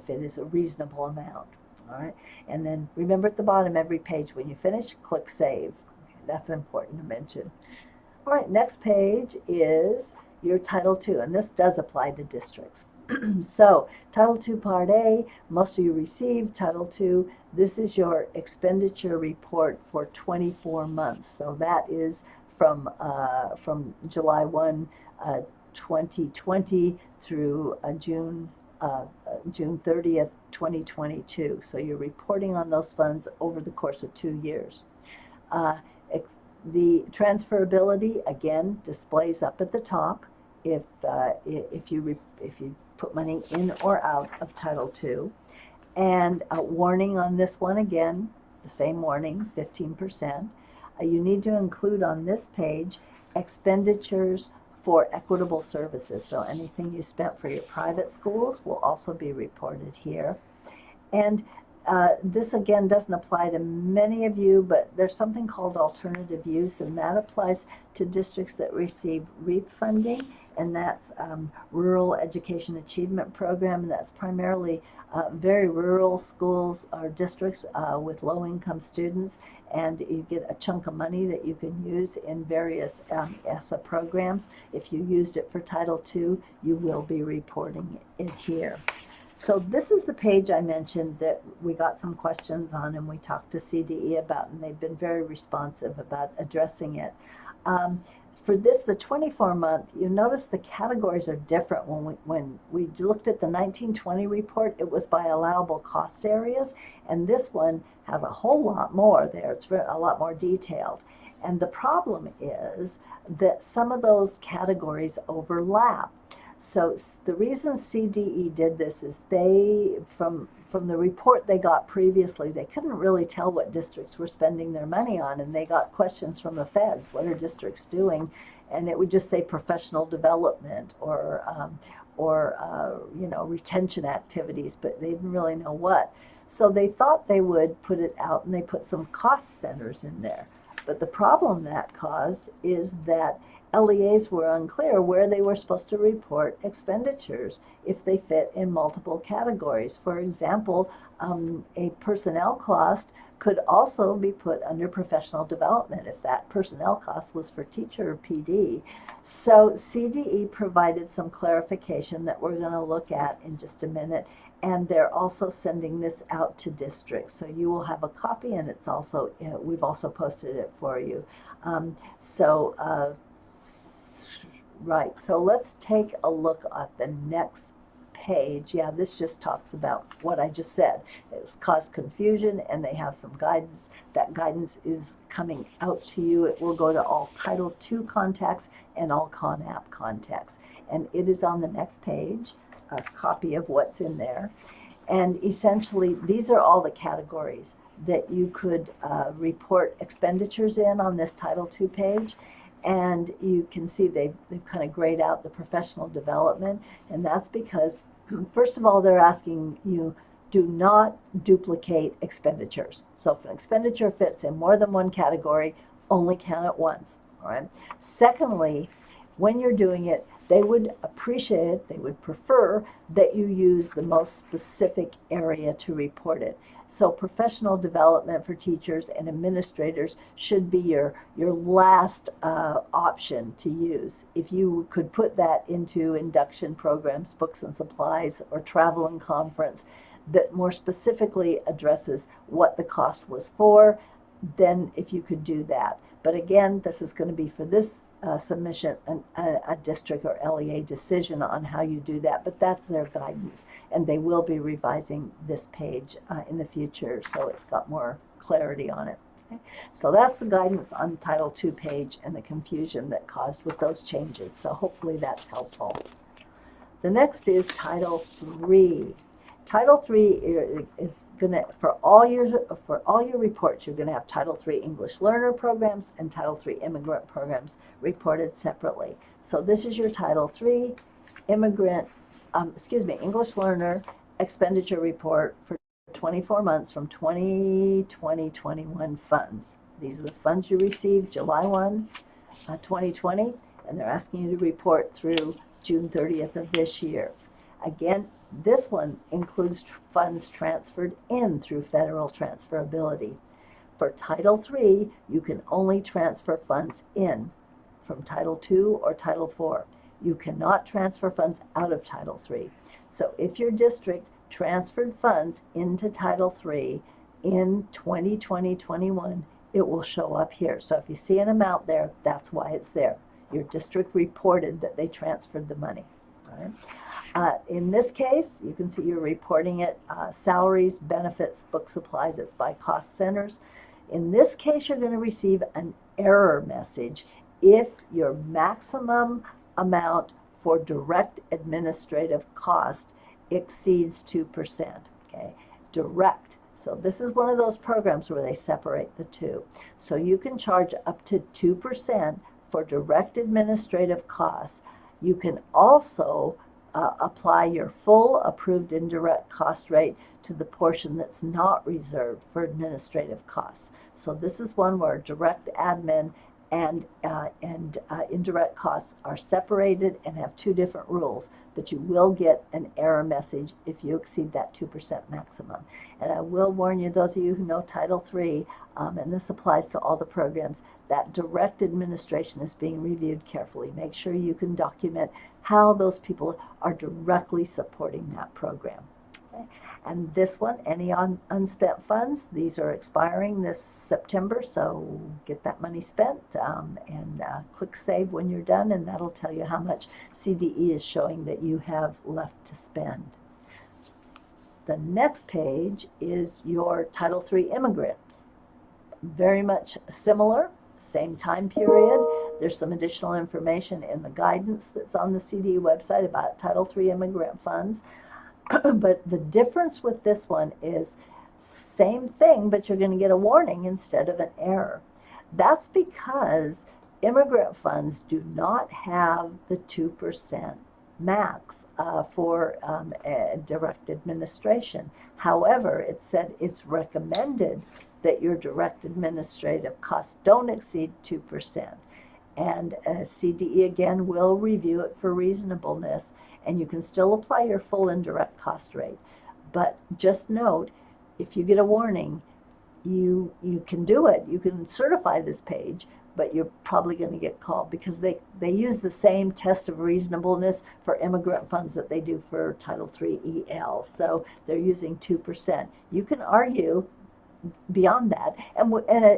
is a reasonable amount. All right, and then remember at the bottom every page when you finish, click Save. Okay, that's important to mention. All right, next page is your Title II, and this does apply to districts. So Title II Part A, most of you received. Title II, this is your expenditure report for 24 months. So that is from July 1, 2020 through June 30th, 2022. So you're reporting on those funds over the course of 2 years. The transferability, again, displays up at the top if you put money in or out of Title II. And a warning on this one, again, the same warning, 15%. You need to include on this page expenditures for equitable services. So anything you spent for your private schools will also be reported here. And this again doesn't apply to many of you, but there's something called alternative use, and that applies to districts that receive REAP funding, and that's Rural Education Achievement Program, and that's primarily very rural schools or districts with low-income students, and you get a chunk of money that you can use in various ESSA programs. If you used it for Title II, you will be reporting it here. So this is the page I mentioned that we got some questions on and we talked to CDE about, and they've been very responsive about addressing it. For this, the 24-month, you notice the categories are different. When we looked at the 1920 report, it was by allowable cost areas, and this one has a whole lot more there. It's a lot more detailed. And the problem is that some of those categories overlap. So the reason CDE did this is they, from the report they got previously, they couldn't really tell what districts were spending their money on, and they got questions from the feds, what are districts doing? And it would just say professional development or retention activities, but they didn't really know what. So they thought they would put it out, and they put some cost centers in there. But the problem that caused is that LEAs were unclear where they were supposed to report expenditures if they fit in multiple categories. For example, a personnel cost could also be put under professional development if that personnel cost was for teacher or PD. So CDE provided some clarification that we're going to look at in just a minute, and they're also sending this out to districts. So you will have a copy, and it's also, we've also posted it for you. Right, so let's take a look at the next page. Yeah, this just talks about what I just said. It's caused confusion, and they have some guidance. That guidance is coming out to you. It will go to all Title II contacts and all ConApp contacts. And it is on the next page, a copy of what's in there. And essentially, these are all the categories that you could report expenditures in on this Title II page. And you can see they've kind of grayed out the professional development. And that's because, first of all, they're asking you, do not duplicate expenditures. So if an expenditure fits in more than one category, only count it once. All right. Secondly, when you're doing it, they would appreciate it, they would prefer that you use the most specific area to report it. So professional development for teachers and administrators should be your last option to use. If you could put that into induction programs, books and supplies, or travel and conference that more specifically addresses what the cost was for, then if you could do that. But again, this is going to be for this submission, a district or LEA decision on how you do that, but that's their guidance, and they will be revising this page in the future, so it's got more clarity on it. Okay? So that's the guidance on Title II page and the confusion that caused with those changes, so hopefully that's helpful. The next is Title III. Title III is going to, for all your reports, you're going to have Title III English Learner programs and Title III Immigrant programs reported separately. So this is your Title III English Learner expenditure report for 24 months from 2020-21 funds. These are the funds you received July 1, 2020, and they're asking you to report through June 30th of this year. Again, this one includes funds transferred in through federal transferability. For Title III, you can only transfer funds in from Title II or Title IV. You cannot transfer funds out of Title III. So if your district transferred funds into Title III in 2020-21, it will show up here. So if you see an amount there, that's why it's there. Your district reported that they transferred the money. All right? In this case, you can see you're reporting it, salaries, benefits, book supplies, it's by cost centers. In this case, you're going to receive an error message if your maximum amount for direct administrative cost exceeds 2%, okay? Direct. So this is one of those programs where they separate the two. So you can charge up to 2% for direct administrative costs. You can also apply your full approved indirect cost rate to the portion that's not reserved for administrative costs. So this is one where direct admin and indirect costs are separated and have two different rules, but you will get an error message if you exceed that 2% maximum. And I will warn you, those of you who know Title III, and this applies to all the programs, that direct administration is being reviewed carefully. Make sure you can document how those people are directly supporting that program. Okay? And this one, any unspent funds, these are expiring this September, so get that money spent and click save when you're done, and that'll tell you how much CDE is showing that you have left to spend. The next page is your Title III immigrant. Very much similar, same time period. There's some additional information in the guidance that's on the CDE website about Title III immigrant funds. But the difference with this one is same thing, but you're going to get a warning instead of an error. That's because immigrant funds do not have the 2% max for direct administration. However, it said it's recommended that your direct administrative costs don't exceed 2%. And CDE again will review it for reasonableness, and you can still apply your full indirect cost rate. But just note, if you get a warning, you can do it. You can certify this page, but you're probably going to get called because they use the same test of reasonableness for immigrant funds that they do for Title III EL. So they're using 2%. You can argue beyond that, and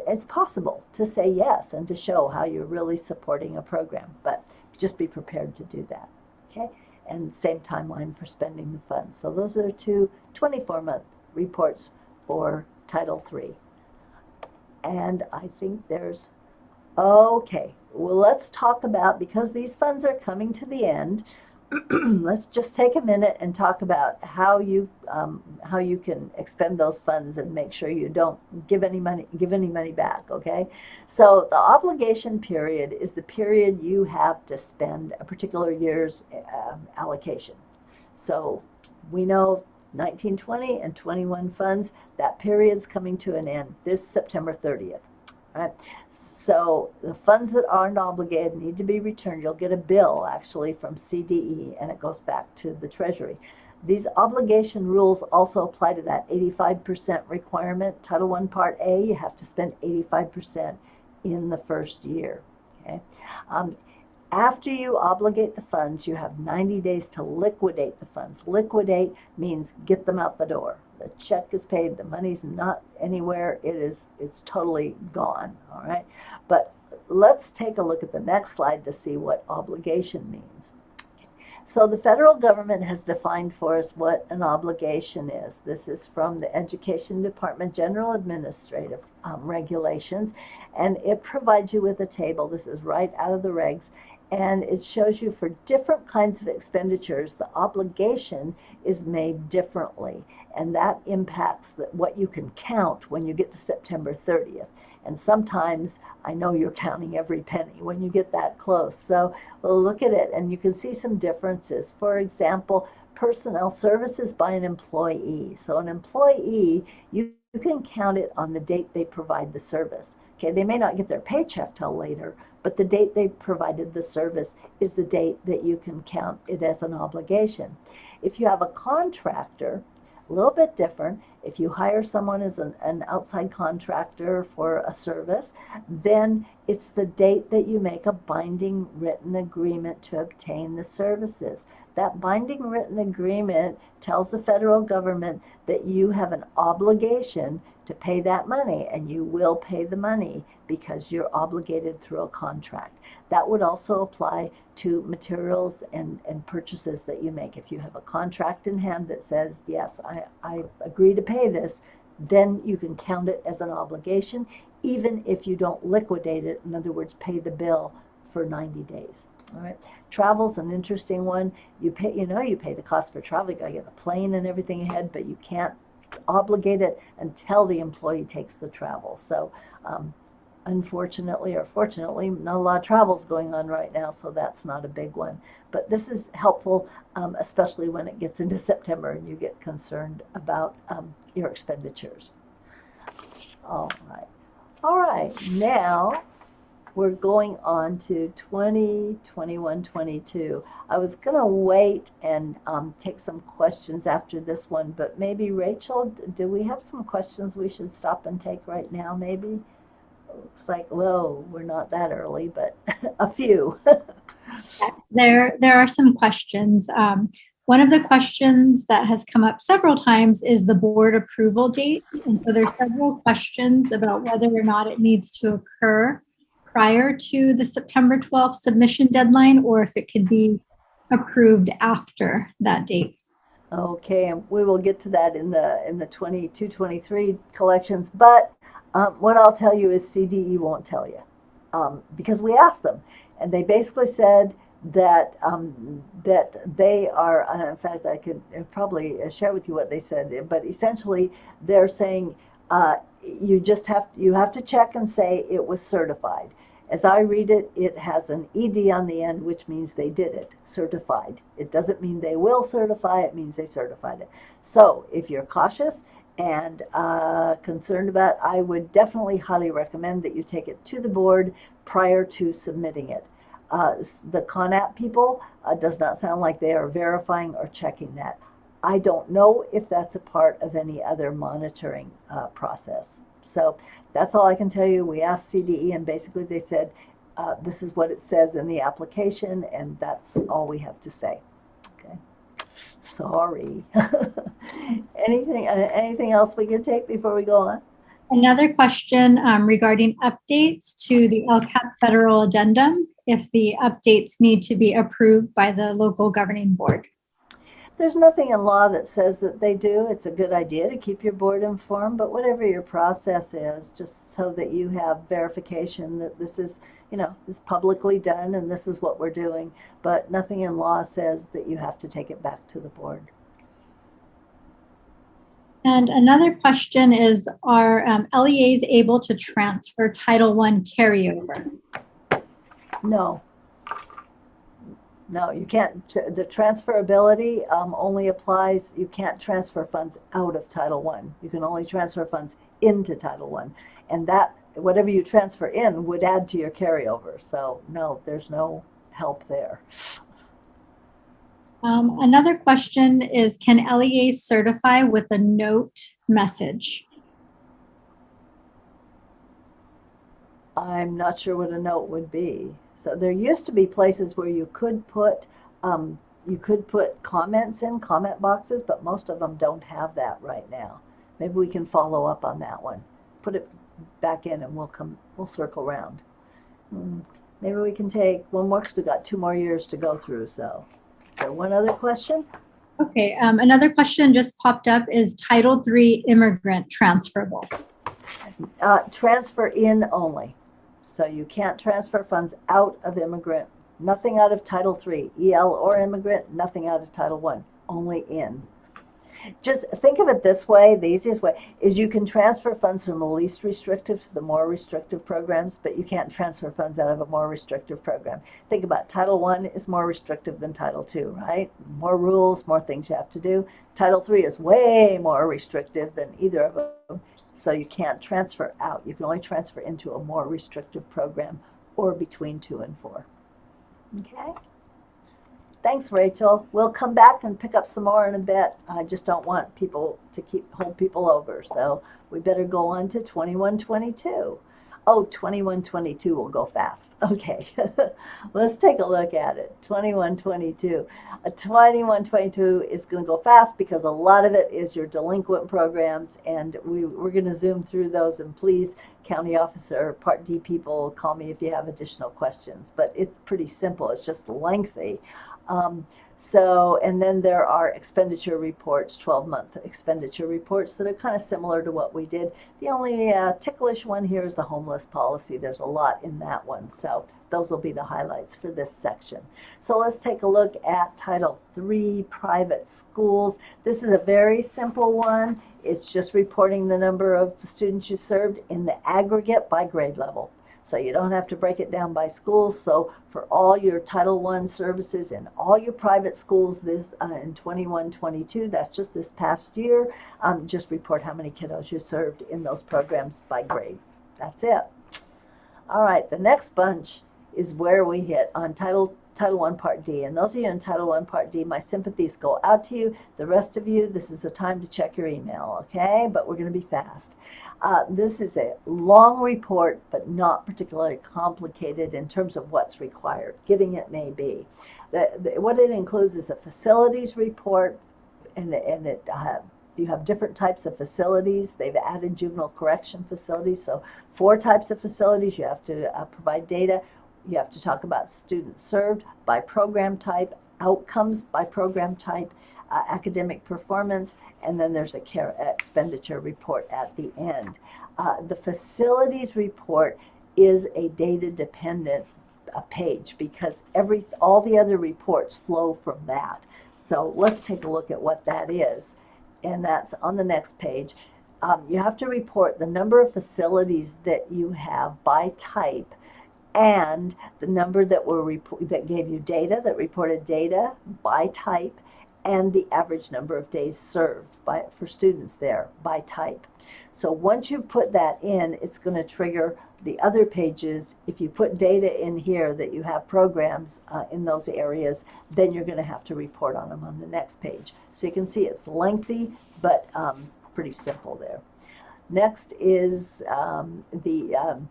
it's possible to say yes and to show how you're really supporting a program, but just be prepared to do that, okay? And same timeline for spending the funds. So those are 2 24-month reports for Title III. And I think there's, okay, well, let's talk about, because these funds are coming to the end, let's just take a minute and talk about how you can expend those funds and make sure you don't give any money back. Okay, so the obligation period is the period you have to spend a particular year's allocation. So we know 1920 and 21 funds, that period's coming to an end this September 30th. Right. So the funds that aren't obligated need to be returned. You'll get a bill actually from CDE, and it goes back to the Treasury. These obligation rules also apply to that 85% requirement. Title I Part A, you have to spend 85% in the first year. Okay. After you obligate the funds, you have 90 days to liquidate the funds. Liquidate means get them out the door. The check is paid, the money's not anywhere, it's totally gone, all right? But let's take a look at the next slide to see what obligation means. So the federal government has defined for us what an obligation is. This is from the Education Department General Administrative Regulations, and it provides you with a table. This is right out of the regs, and it shows you for different kinds of expenditures, the obligation is made differently, and that impacts what you can count when you get to September 30th. And sometimes I know you're counting every penny when you get that close. So we'll look at it and you can see some differences. For example, personnel services by an employee. So an employee, you can count it on the date they provide the service. Okay, they may not get their paycheck till later, but the date they provided the service is the date that you can count it as an obligation. If you have a contractor, a little bit different. If you hire someone as an outside contractor for a service, then it's the date that you make a binding written agreement to obtain the services. That binding written agreement tells the federal government that you have an obligation to pay that money, and you will pay the money because you're obligated through a contract. That would also apply to materials and purchases that you make. If you have a contract in hand that says, yes, I agree to pay this, then you can count it as an obligation, even if you don't liquidate it. In other words, pay the bill for 90 days. All right. Travel's an interesting one. You pay the cost for travel. You got to get the plane and everything ahead, but you can't obligate it until the employee takes the travel. So unfortunately or fortunately, not a lot of travel's going on right now, so that's not a big one. But this is helpful, especially when it gets into September and you get concerned about your expenditures. All right. All right. Now we're going on to 20, 21, 22. I was going to wait and take some questions after this one, but maybe, Rachel, do we have some questions we should stop and take right now, maybe? Looks like, whoa, we're not that early, but a few. Yes, there are some questions. One of the questions that has come up several times is the board approval date. And so there's several questions about whether or not it needs to occur prior to the September 12th submission deadline, or if it could be approved after that date. Okay, and we will get to that in the 22, 23 collections. But what I'll tell you is CDE won't tell you because we asked them, and they basically said that that they are. In fact, I could probably share with you what they said. But essentially, they're saying you have to check and say it was certified. As I read it, it has an ED on the end, which means they did it, certified. It doesn't mean they will certify, it means they certified it. So if you're cautious and concerned about, I would definitely highly recommend that you take it to the board prior to submitting it. The ConApp people does not sound like they are verifying or checking that. I don't know if that's a part of any other monitoring process. So that's all I can tell you. We asked CDE, and basically they said, this is what it says in the application, and that's all we have to say. Okay. Sorry. Anything else we can take before we go on? Another question regarding updates to the LCAP federal addendum, if the updates need to be approved by the local governing board. There's nothing in law that says that they do. It's a good idea to keep your board informed, but whatever your process is, just so that you have verification that this is, is publicly done and this is what we're doing. But nothing in law says that you have to take it back to the board. And another question is, are LEAs able to transfer Title I carryover? No. No, you can't. The transferability only applies, you can't transfer funds out of Title I. You can only transfer funds into Title I. And that, whatever you transfer in would add to your carryover. So no, there's no help there. Another question is, can LEAs certify with a note message? I'm not sure what a note would be. So there used to be places where you could put comments in, comment boxes, but most of them don't have that right now. Maybe we can follow up on that one. Put it back in and we'll circle around. Maybe we can take one more because we've got 2 more years to go through. So one other question? Okay, another question just popped up. Is Title III immigrant transferable? Transfer in only. So you can't transfer funds out of immigrant, nothing out of Title III, EL or immigrant, nothing out of Title I, only in. Just think of it this way, the easiest way is you can transfer funds from the least restrictive to the more restrictive programs, but you can't transfer funds out of a more restrictive program. Think about it. Title I is more restrictive than Title II, right? More rules, more things you have to do. Title III is way more restrictive than either of them. So you can't transfer out. You can only transfer into a more restrictive program or between 2 and 4. Okay? Thanks, Rachel. We'll come back and pick up some more in a bit. I just don't want people to hold people over. So we better go on to 2122. Oh, 2122 will go fast. Okay, let's take a look at it. 2122. 2122 is going to go fast because a lot of it is your delinquent programs, and we're going to zoom through those. And please, county officer, Part D people, call me if you have additional questions. But it's pretty simple. It's just lengthy. And then there are expenditure reports, 12-month expenditure reports that are kind of similar to what we did. The only ticklish one here is the homeless policy. There's a lot in that one. So those will be the highlights for this section. So let's take a look at Title III, private schools. This is a very simple one. It's just reporting the number of students you served in the aggregate by grade level. So you don't have to break it down by schools. So for all your Title I services in all your private schools this in 21-22, that's just this past year, just report how many kiddos you served in those programs by grade. That's it. All right, the next bunch is where we hit on Title I Part D. And those of you in Title I Part D, my sympathies go out to you. The rest of you, this is a time to check your email, okay? But we're going to be fast. This is a long report, but not particularly complicated in terms of what's required. Getting it may be. What it includes is a facilities report, and you have different types of facilities. They've added juvenile correction facilities, so 4 types of facilities. You have to provide data. You have to talk about students served by program type, outcomes by program type, academic performance, and then there's a care expenditure report at the end. The facilities report is a data-dependent page because all the other reports flow from that. So let's take a look at what that is, and that's on the next page. You have to report the number of facilities that you have by type, and the number that gave you data, that reported data by type, and the average number of days served for students there by type. So once you put that in, it's going to trigger the other pages. If you put data in here that you have programs in those areas, then you're going to have to report on them on the next page. So you can see it's lengthy, but pretty simple there. Next is the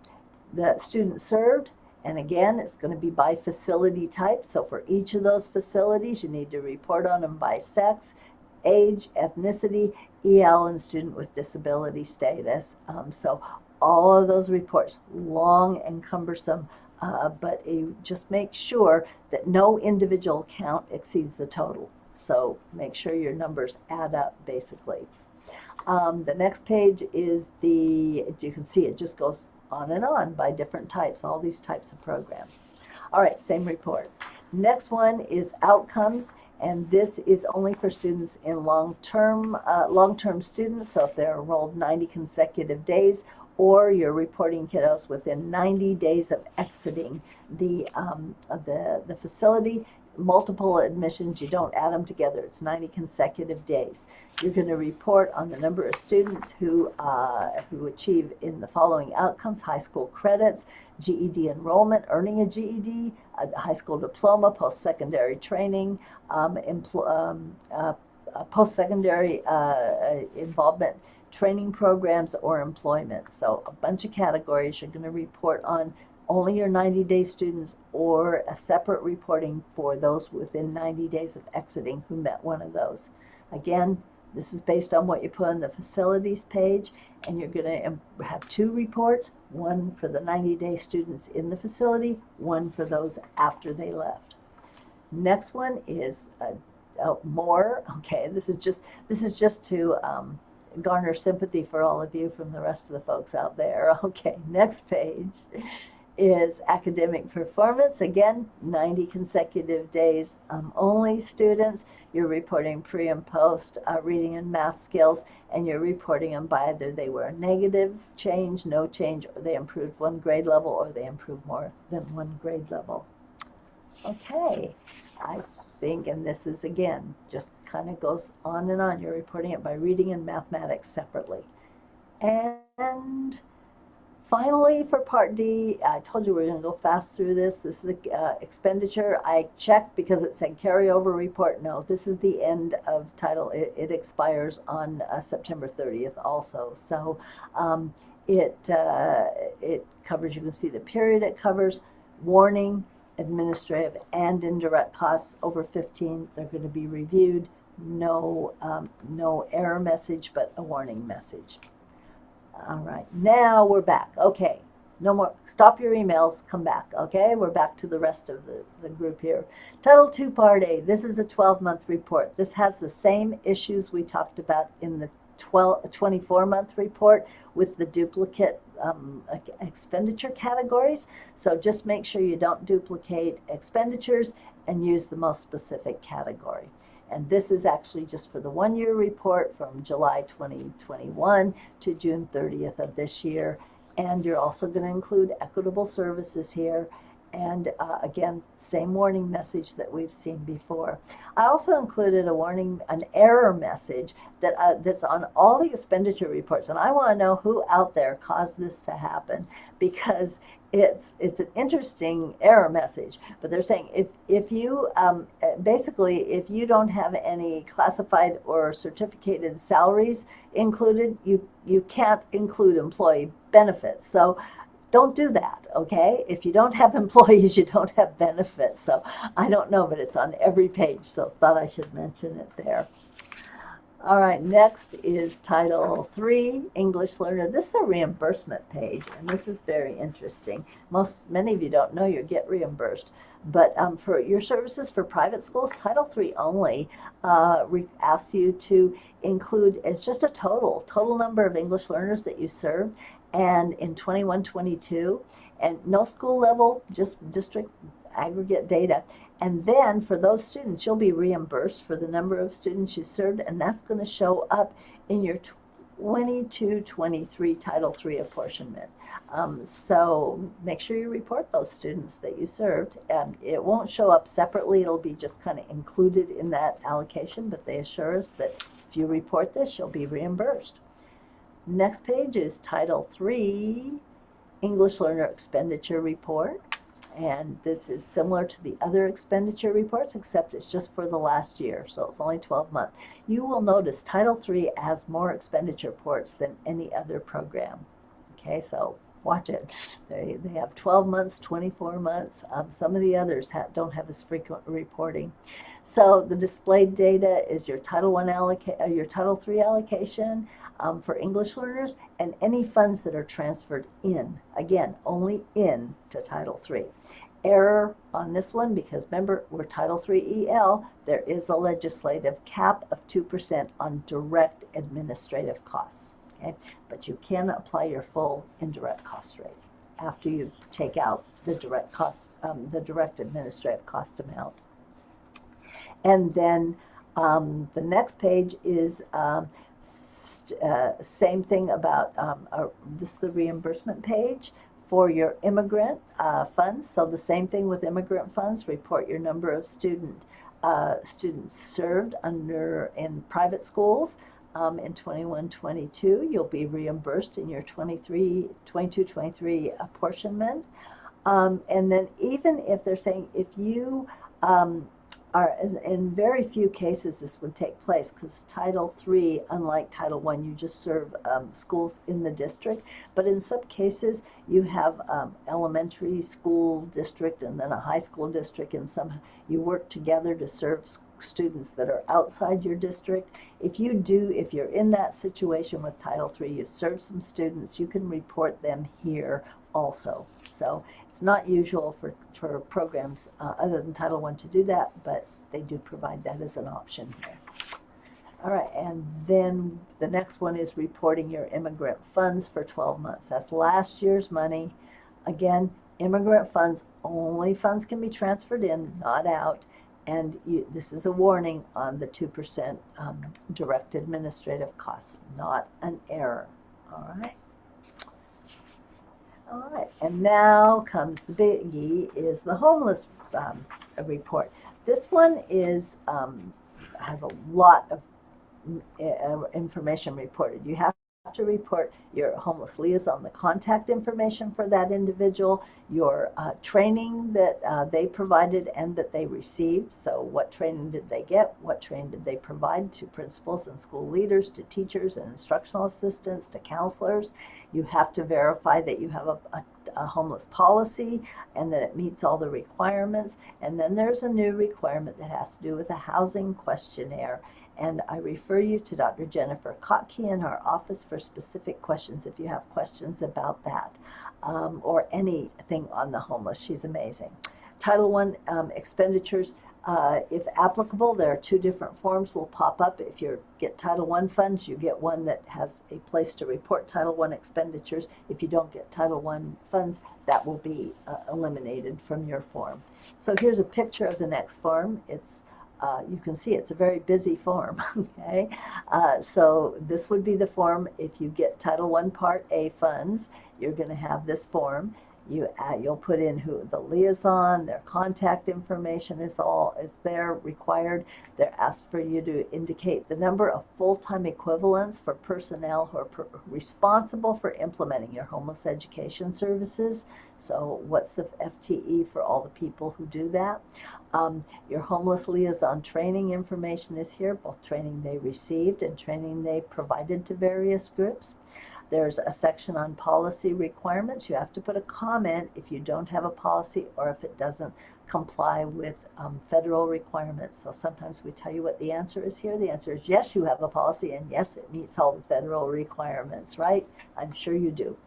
students served. And again, it's going to be by facility type. So for each of those facilities, you need to report on them by sex, age, ethnicity, EL, and student with disability status. So all of those reports, long and cumbersome, but just make sure that no individual count exceeds the total. So make sure your numbers add up, basically. The next page is you can see it just goes on and on by different types, all these types of programs. All right, same report. Next one is outcomes, and this is only for students in long-term students. So if they're enrolled 90 consecutive days, or you're reporting kiddos within 90 days of exiting the facility. Multiple admissions, you don't add them together. It's 90 consecutive days. You're going to report on the number of students who achieve in the following outcomes: high school credits, GED enrollment, earning a GED, a high school diploma, post-secondary training, post-secondary involvement, training programs, or employment. So a bunch of categories you're going to report on. Only your 90-day students, or a separate reporting for those within 90 days of exiting who met one of those. Again, this is based on what you put on the facilities page, and you're going to have 2 reports, one for the 90-day students in the facility, one for those after they left. Next one is more. Okay, this is just to garner sympathy for all of you from the rest of the folks out there. Okay, next page is academic performance. Again, 90 consecutive days only students. You're reporting pre and post reading and math skills, and you're reporting them by either they were a negative change, no change, or they improved 1 grade level, or they improved more than 1 grade level. Okay, I think, and this is again, just kind of goes on and on. You're reporting it by reading and mathematics separately. And finally, for Part D, I told you we're going to go fast through this. This is expenditure. I checked because it said carryover report. No, this is the end of title. It expires on September 30th also. So it covers, you can see the period it covers, warning, administrative and indirect costs over 15. They're going to be reviewed. No error message, but a warning message. All right, now we're back. Okay, no more. Stop your emails, come back. Okay, we're back to the rest of the group here. Title II, Part A. This is a 12-month report. This has the same issues we talked about in the 24-month report with the duplicate expenditure categories. So just make sure you don't duplicate expenditures and use the most specific category. And this is actually just for the 1-year report from July 2021 to June 30th of this year. And you're also going to include equitable services here. And again, same warning message that we've seen before. I also included a warning, an error message that's on all the expenditure reports. And I want to know who out there caused this to happen, because it's an interesting error message. But they're saying if you basically, if you don't have any classified or certificated salaries included, you can't include employee benefits. So don't do that, okay? If you don't have employees, you don't have benefits. So I don't know, but it's on every page, so thought I should mention it there. All right, next is Title III, English Learner. This is a reimbursement page, and this is very interesting. Many of you don't know you get reimbursed, but for your services for private schools, Title III only asks you to include, it's just a total number of English learners that you served, and in 21-22, and no school level, just district aggregate data. And then for those students, you'll be reimbursed for the number of students you served, and that's going to show up in your 22-23 Title III apportionment. So make sure you report those students that you served. It won't show up separately. It'll be just kind of included in that allocation, but they assure us that if you report this, you'll be reimbursed. Next page is Title III English Learner Expenditure Report. And this is similar to the other expenditure reports, except it's just for the last year, so it's only 12 months. You will notice Title III has more expenditure reports than any other program. Okay, so watch it. They have 12 months, 24 months. Some of the others don't have as frequent reporting. So the displayed data is your Title III allocation for English learners, and any funds that are transferred in. Again, only in to Title III. Error on this one, because remember, we're Title III EL, there is a legislative cap of 2% on direct administrative costs. Okay? But you can apply your full indirect cost rate after you take out the direct cost, the direct administrative cost amount. And then the next page is same thing about this is the reimbursement page for your immigrant funds. So the same thing with immigrant funds. Report your number of students served in private schools. In 21-22, you'll be reimbursed in your 22-23 apportionment. And then even if they're saying if you are, in very few cases this would take place, because Title III, unlike Title I, you just serve schools in the district, but in some cases you have elementary school district and then a high school district, and you work together to serve students that are outside your district. If you're in that situation with Title III, you serve some students, you can report them here also. So it's not usual for programs other than Title I to do that, but they do provide that as an option here. All right, and then the next one is reporting your immigrant funds for 12 months. That's last year's money. Again, immigrant funds, only funds can be transferred in, not out. And this is a warning on the 2% direct administrative costs, not an error. All right. All right, and now comes the biggie, is the homeless report. This one has a lot of information reported. You have to report your homeless liaison, the contact information for that individual, your training that they provided and that they received. So what training did they get? What training did they provide to principals and school leaders, to teachers and instructional assistants, to counselors? You have to verify that you have a homeless policy and that it meets all the requirements. And then there's a new requirement that has to do with a housing questionnaire. And I refer you to Dr. Jennifer Kotke in our office for specific questions if you have questions about that or anything on the homeless. She's amazing. Title I expenditures, if applicable, there are two different forms will pop up. If you get Title I funds, you get one that has a place to report Title I expenditures. If you don't get Title I funds, that will be eliminated from your form. So here's a picture of the next form. You can see it's a very busy form, okay? So this would be the form. If you get Title I Part A funds, you're going to have this form. You'll put in who the liaison, their contact information is there required. They're asked for you to indicate the number of full-time equivalents for personnel who are responsible for implementing your homeless education services. So what's the FTE for all the people who do that? Your homeless liaison training information is here, both training they received and training they provided to various groups. There's a section on policy requirements. You have to put a comment if you don't have a policy or if it doesn't comply with federal requirements. So sometimes we tell you what the answer is here. The answer is yes, you have a policy, and yes, it meets all the federal requirements, right? I'm sure you do.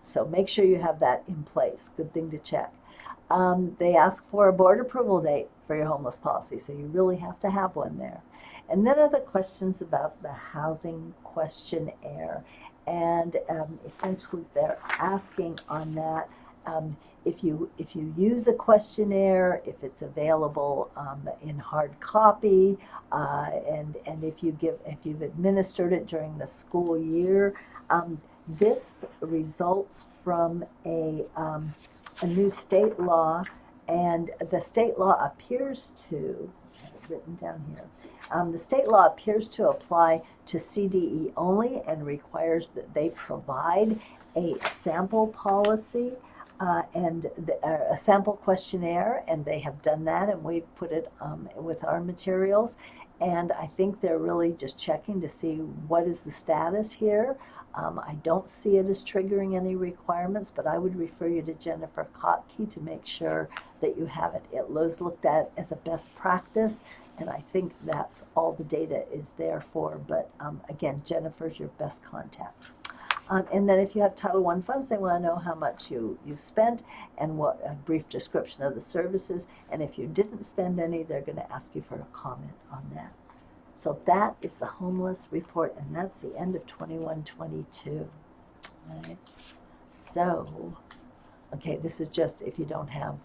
So make sure you have that in place. Good thing to check. They ask for a board approval date for your homeless policy, so you really have to have one there. And then are the questions about the housing questionnaire. And essentially they're asking on that If you use a questionnaire, if it's available in hard copy, and if you've administered it during the school year, this results from a new state law, and the state law appears to, I have it written down here, the state law appears to apply to CDE only and requires that they provide a sample policy and a sample questionnaire, and they have done that, and we put it with our materials. And I think they're really just checking to see what is the status here. I don't see it as triggering any requirements, but I would refer you to Jennifer Kotke to make sure that you have it. It was looked at as a best practice, and I think that's all the data is there for. But again, Jennifer's your best contact. And then if you have Title I funds, they want to know how much you spent and what a brief description of the services. And if you didn't spend any, they're going to ask you for a comment on that. So that is the homeless report, and that's the end of 21-22. Right? So, okay, this is just if you don't have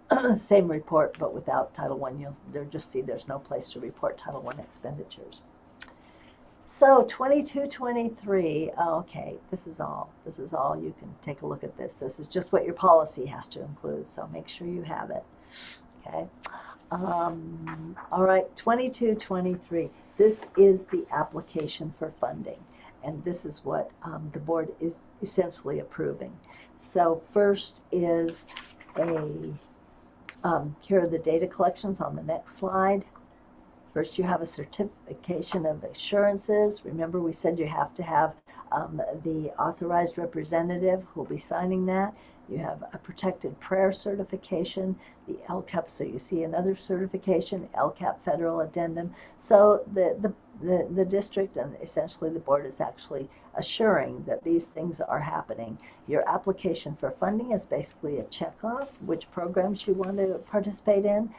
a same report but without Title I, you'll just see there's no place to report Title I expenditures. So 22-23, okay, this is all. You can take a look at this. This is just what your policy has to include, so make sure you have it, okay? All right, 22-23, this is the application for funding, and this is what the board is essentially approving. So first is here are the data collections on the next slide. First, you have a certification of assurances. Remember, we said you have to have the authorized representative who will be signing that. You have a protected prayer certification, the LCAP, so you see another certification, LCAP Federal Addendum. So the district and essentially the board is actually assuring that these things are happening. Your application for funding is basically a checkoff, which programs you want to participate in.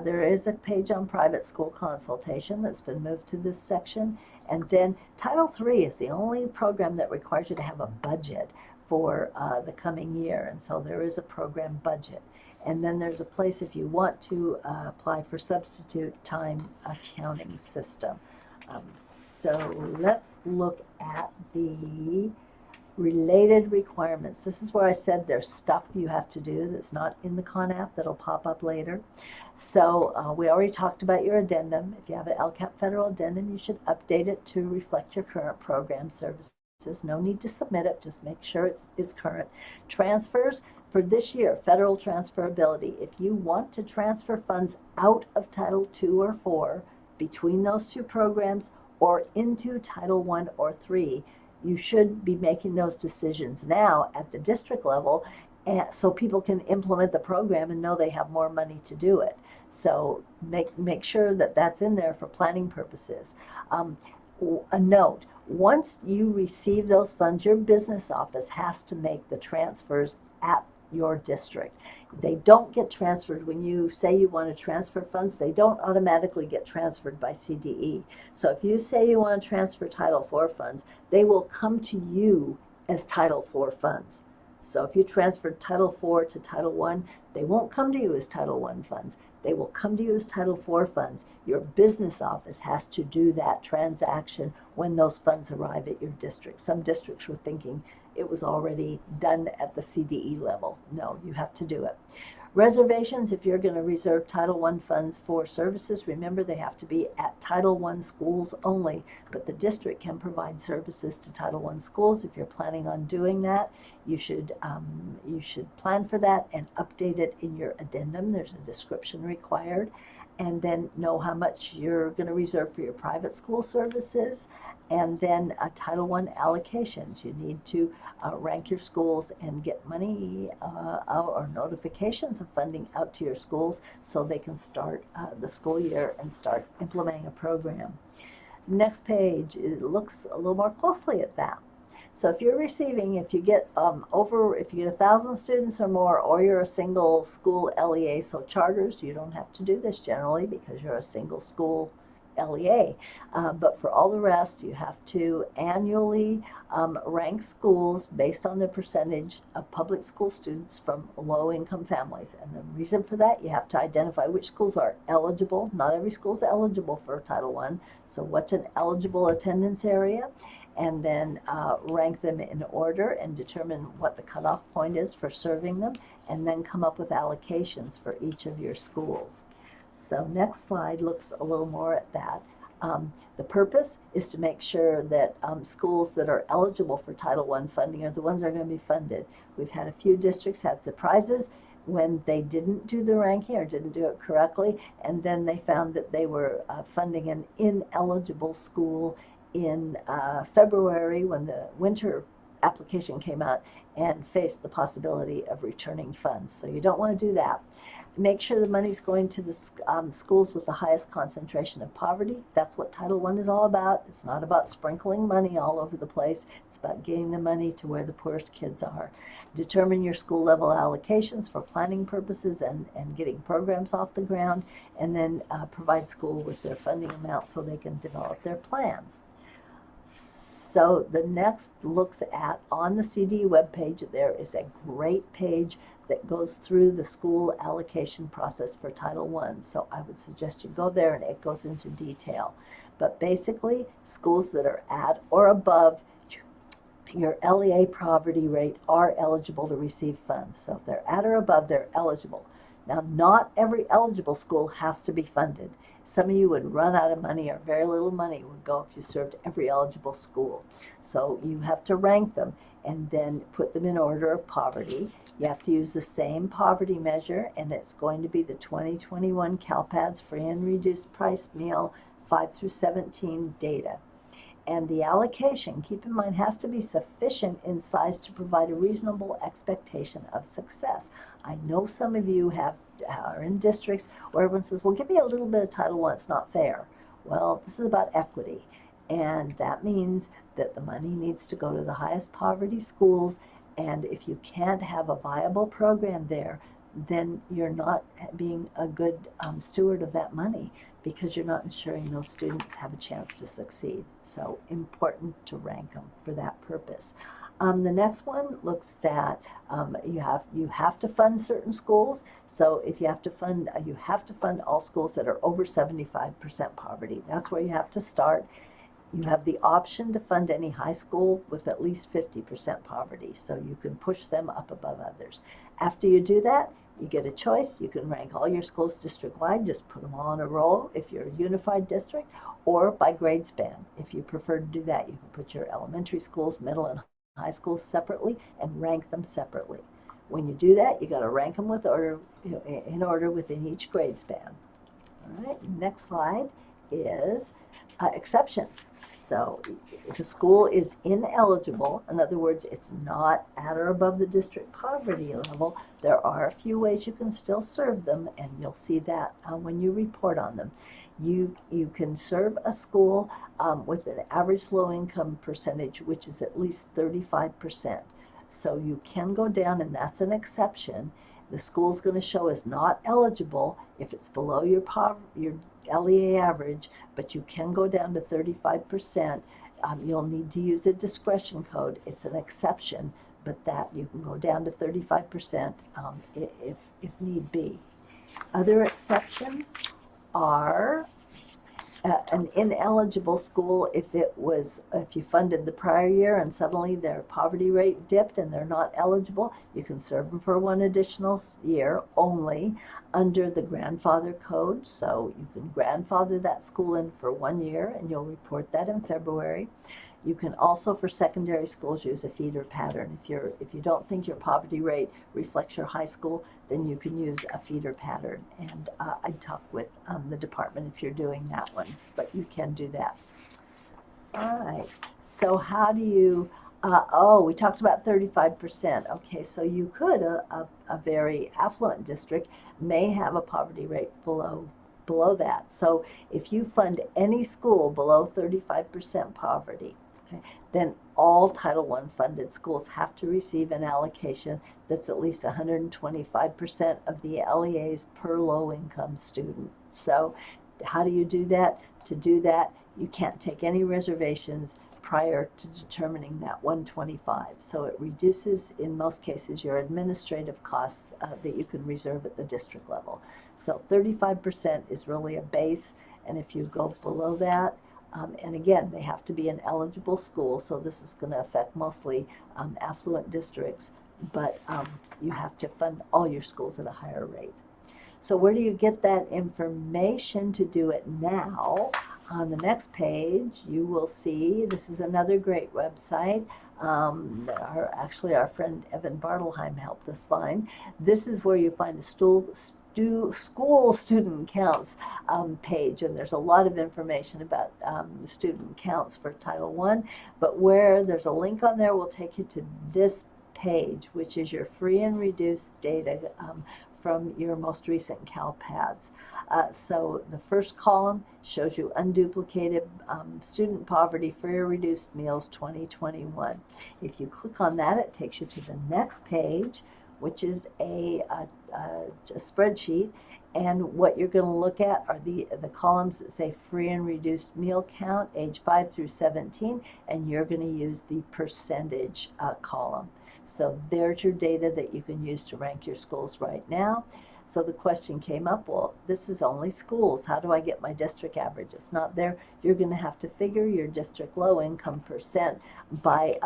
There is a page on private school consultation that's been moved to this section. And then Title III is the only program that requires you to have a budget for the coming year. And so there is a program budget. And then there's a place if you want to apply for substitute time accounting system. So let's look at the related requirements. This is where I said there's stuff you have to do that's not in the ConApp that'll pop up later. So we already talked about your addendum. If you have an LCAP federal addendum, you should update it to reflect your current program services. No need to submit it, just make sure it's current. Transfers for this year, federal transferability. If you want to transfer funds out of Title II or IV between those two programs or into Title I or III, you should be making those decisions now at the district level, so people can implement the program and know they have more money to do it. So make sure that that's in there for planning purposes. A note, once you receive those funds, your business office has to make the transfers at your district. They don't get transferred when you say you want to transfer funds. They don't automatically get transferred by CDE. So if you say you want to transfer Title IV funds, they will come to you as Title IV funds. So if you transferred Title IV to Title I, they won't come to you as Title I funds. They will come to you as Title IV funds. Your business office has to do that transaction when those funds arrive at your district. Some districts were thinking it was already done at the CDE level. No, you have to do it. Reservations, if you're going to reserve Title I funds for services, remember they have to be at Title I schools only, but the district can provide services to Title I schools. If you're planning on doing that, you should plan for that and update it in your addendum. There's a description required. And then know how much you're going to reserve for your private school services, and then Title I allocations. You need to rank your schools and get money or notifications of funding out to your schools so they can start the school year and start implementing a program. Next page, it looks a little more closely at that. So if you're receiving, if you get 1,000 students or more, or you're a single school LEA, so charters, you don't have to do this generally because you're a single school LEA. But for all the rest, you have to annually rank schools based on the percentage of public school students from low-income families. And the reason for that, you have to identify which schools are eligible. Not every school is eligible for Title I. So what's an eligible attendance area? And then rank them in order and determine what the cutoff point is for serving them, and then come up with allocations for each of your schools. So next slide looks a little more at that. The purpose is to make sure that schools that are eligible for Title I funding are the ones that are going to be funded. We've had a few districts had surprises when they didn't do the ranking or didn't do it correctly, and then they found that they were funding an ineligible school in February when the winter application came out and faced the possibility of returning funds. So you don't want to do that. Make sure the money's going to the schools with the highest concentration of poverty. That's what Title I is all about. It's not about sprinkling money all over the place. It's about getting the money to where the poorest kids are. Determine your school level allocations for planning purposes and getting programs off the ground, and then provide school with their funding amount so they can develop their plans. So the next looks at, on the CD webpage, there is a great page that goes through the school allocation process for Title I. So I would suggest you go there, and it goes into detail. But basically, schools that are at or above your LEA poverty rate are eligible to receive funds. So if they're at or above, they're eligible. Now, not every eligible school has to be funded. Some of you would run out of money, or very little money would go if you served every eligible school. So you have to rank them and then put them in order of poverty. You have to use the same poverty measure, and it's going to be the 2021 CalPADS free and reduced price meal 5 through 17 data. And the allocation, keep in mind, has to be sufficient in size to provide a reasonable expectation of success. I know some of you are in districts where everyone says, well, give me a little bit of Title I, it's not fair. Well, this is about equity. And that means that the money needs to go to the highest poverty schools. And if you can't have a viable program there, then you're not being a good steward of that money, because you're not ensuring those students have a chance to succeed. So important to rank them for that purpose. The next one looks at you have to fund certain schools. So if you have to fund all schools that are over 75% poverty. That's where you have to start. You have the option to fund any high school with at least 50% poverty, so you can push them up above others. After you do that, you get a choice. You can rank all your schools district-wide, just put them all in a row if you're a unified district, or by grade span. If you prefer to do that, you can put your elementary schools, middle and high schools separately and rank them separately. When you do that, you got to rank them with order, in order within each grade span. All right, next slide is exceptions. So if a school is ineligible, in other words, it's not at or above the district poverty level, there are a few ways you can still serve them, and you'll see that when you report on them. You can serve a school with an average low income percentage, which is at least 35%. So you can go down, and that's an exception. The school's going to show as not eligible if it's below your LEA average, but you can go down to 35%. You'll need to use a discretion code. It's an exception, but that you can go down to 35% if need be. Other exceptions are an ineligible school if you funded the prior year and suddenly their poverty rate dipped and they're not eligible. You can serve them for one additional year only under the grandfather code. So you can grandfather that school in for 1 year, and you'll report that in February. You can also, for secondary schools, use a feeder pattern. If you don't think your poverty rate reflects your high school, then you can use a feeder pattern. And I'd talk with the department if you're doing that one, but you can do that. All right, so how do you, we talked about 35%. Okay, so you could, a very affluent district may have a poverty rate below that. So if you fund any school below 35% poverty, okay, then all Title I funded schools have to receive an allocation that's at least 125% of the LEAs per low income student. So how do you do that? To do that, you can't take any reservations prior to determining that 125. So it reduces, in most cases, your administrative costs that you can reserve at the district level. So 35% is really a base, and if you go below that, and again, they have to be an eligible school, so this is going to affect mostly affluent districts, but you have to fund all your schools at a higher rate. So where do you get that information to do it now? On the next page, you will see, this is another great website. Actually, our friend Evan Bartelheim helped us find. This is where you find a school student counts page, and there's a lot of information about student counts for Title I, but where there's a link on there will take you to this page, which is your free and reduced data from your most recent CalPads. So the first column shows you unduplicated student poverty free or reduced meals 2021. If you click on that, it takes you to the next page, which is a spreadsheet, and what you're going to look at are the columns that say free and reduced meal count, age 5 through 17, and you're going to use the percentage column. So there's your data that you can use to rank your schools right now. So the question came up, well, this is only schools. How do I get my district average? It's not there. You're going to have to figure your district low income percent by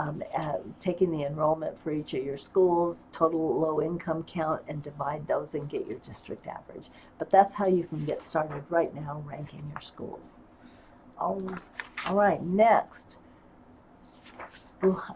taking the enrollment for each of your schools, total low income count, and divide those and get your district average. But that's how you can get started right now ranking your schools. All right, next.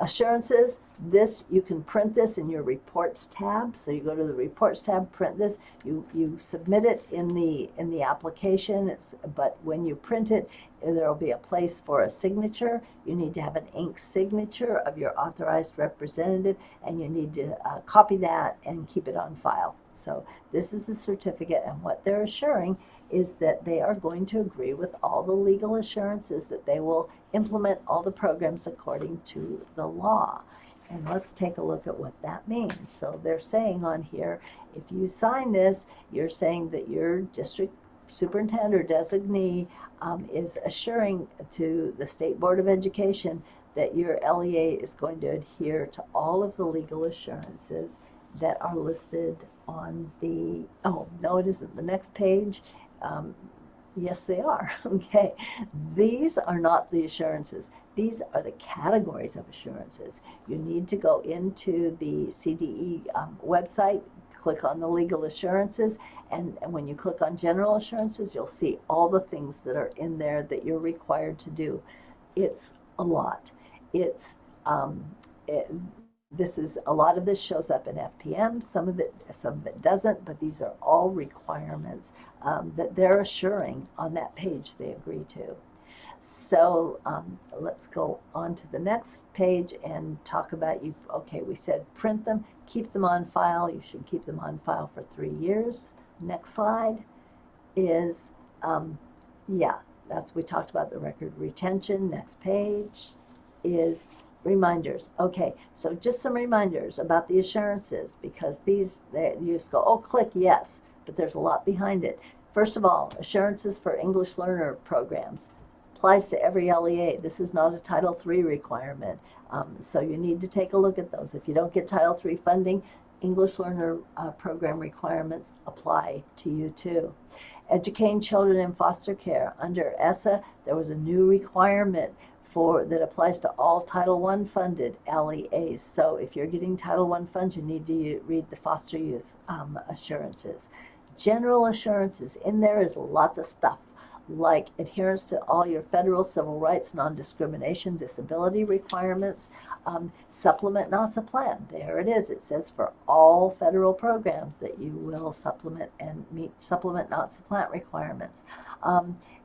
Assurances. This, you can print this in your reports tab. So you go to the reports tab, print this, you submit it in the application, but when you print it, there will be a place for a signature. You need to have an ink signature of your authorized representative, and you need to copy that and keep it on file. So this is a certificate, and what they're assuring is that they are going to agree with all the legal assurances that they will implement all the programs according to the law. And let's take a look at what that means. So they're saying on here, if you sign this, you're saying that your district superintendent or designee is assuring to the State Board of Education that your LEA is going to adhere to all of the legal assurances that are listed on the, oh, no, it isn't. The next page. Yes, they are. Okay. These are not the assurances. These are the categories of assurances. You need to go into the CDE website, click on the legal assurances, and when you click on general assurances, you'll see all the things that are in there that you're required to do. It's a lot. It's this is a lot of this shows up in FPM, some of it doesn't, but these are all requirements that they're assuring on that page they agree to. So let's go on to the next page and talk about you. Okay, we said print them, keep them on file. You should keep them on file for 3 years. Next slide is, we talked about the record retention. Next page is reminders. Okay, so just some reminders about the assurances, because these, you just go, oh, click yes, but there's a lot behind it. First of all, assurances for English learner programs applies to every LEA. This is not a Title III requirement, so you need to take a look at those. If you don't get Title III funding, English learner program requirements apply to you too. Educating children in foster care. Under ESSA, there was a new requirement that applies to all Title I funded LEAs. So if you're getting Title I funds, you need to read the foster youth assurances. General assurances, in there is lots of stuff, like adherence to all your federal civil rights, non-discrimination, disability requirements, supplement, not supplant. There it is. It says for all federal programs that you will supplement and meet supplement, not supplant requirements.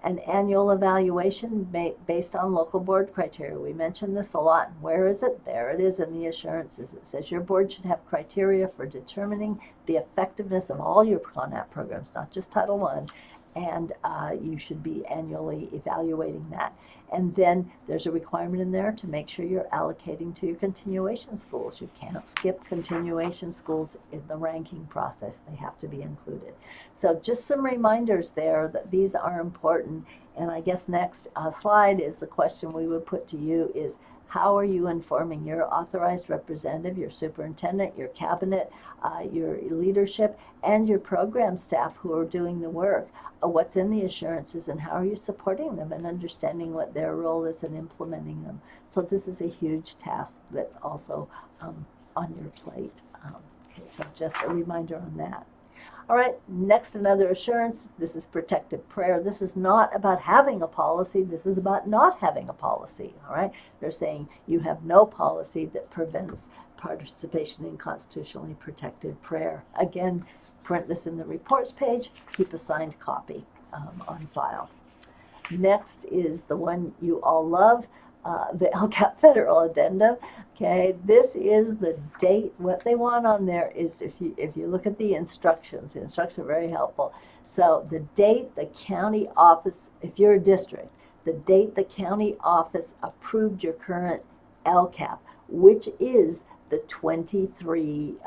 An annual evaluation based on local board criteria. We mentioned this a lot. Where is it? There it is in the assurances. It says your board should have criteria for determining the effectiveness of all your ConApp programs, not just Title I, and you should be annually evaluating that. And then there's a requirement in there to make sure you're allocating to your continuation schools. You can't skip continuation schools in the ranking process. They have to be included. So just some reminders there that these are important. And I guess next slide is the question we would put to you is, how are you informing your authorized representative, your superintendent, your cabinet, your leadership, and your program staff who are doing the work? What's in the assurances, and how are you supporting them and understanding what their role is in implementing them? So this is a huge task that's also on your plate. Okay, so just a reminder on that. All right, next, another assurance. This is protective prayer. This is not about having a policy. This is about not having a policy, all right? They're saying you have no policy that prevents participation in constitutionally protected prayer. Again, print this in the reports page. Keep a signed copy on file. Next is the one you all love, the LCAP Federal Addendum. Okay, this is the date. What they want on there is, if you look at the instructions are very helpful. So the date the county office, if you're a district, the date the county office approved your current LCAP, which is the 21-22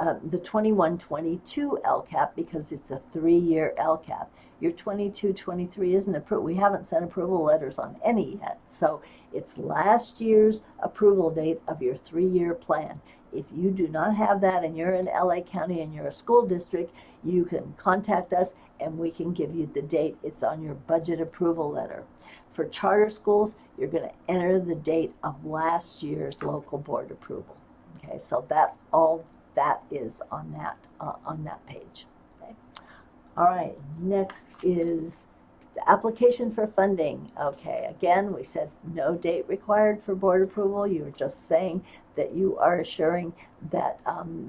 LCAP, because it's a 3-year LCAP. Your 22-23 isn't approved. We haven't sent approval letters on any yet. So it's last year's approval date of your 3-year plan. If you do not have that and you're in LA County and you're a school district, you can contact us and we can give you the date. It's on your budget approval letter. For charter schools, you're going to enter the date of last year's local board approval. Okay, so that's all that is on that page. Okay. All right, next is the application for funding. Okay, again, we said no date required for board approval. You were just saying that you are assuring that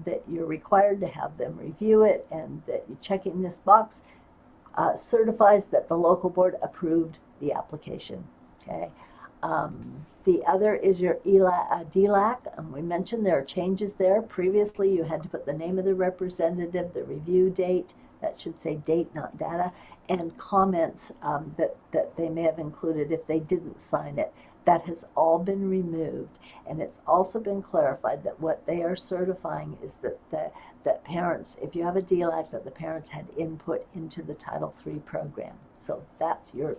that you're required to have them review it, and that you checking this box certifies that the local board approved the application. Okay. The other is your DLAC. We mentioned there are changes there. Previously, you had to put the name of the representative, the review date, that should say date, not data, and comments that they may have included if they didn't sign it. That has all been removed, and it's also been clarified that what they are certifying is that parents, if you have a DLAC, that the parents had input into the Title III program. So that's you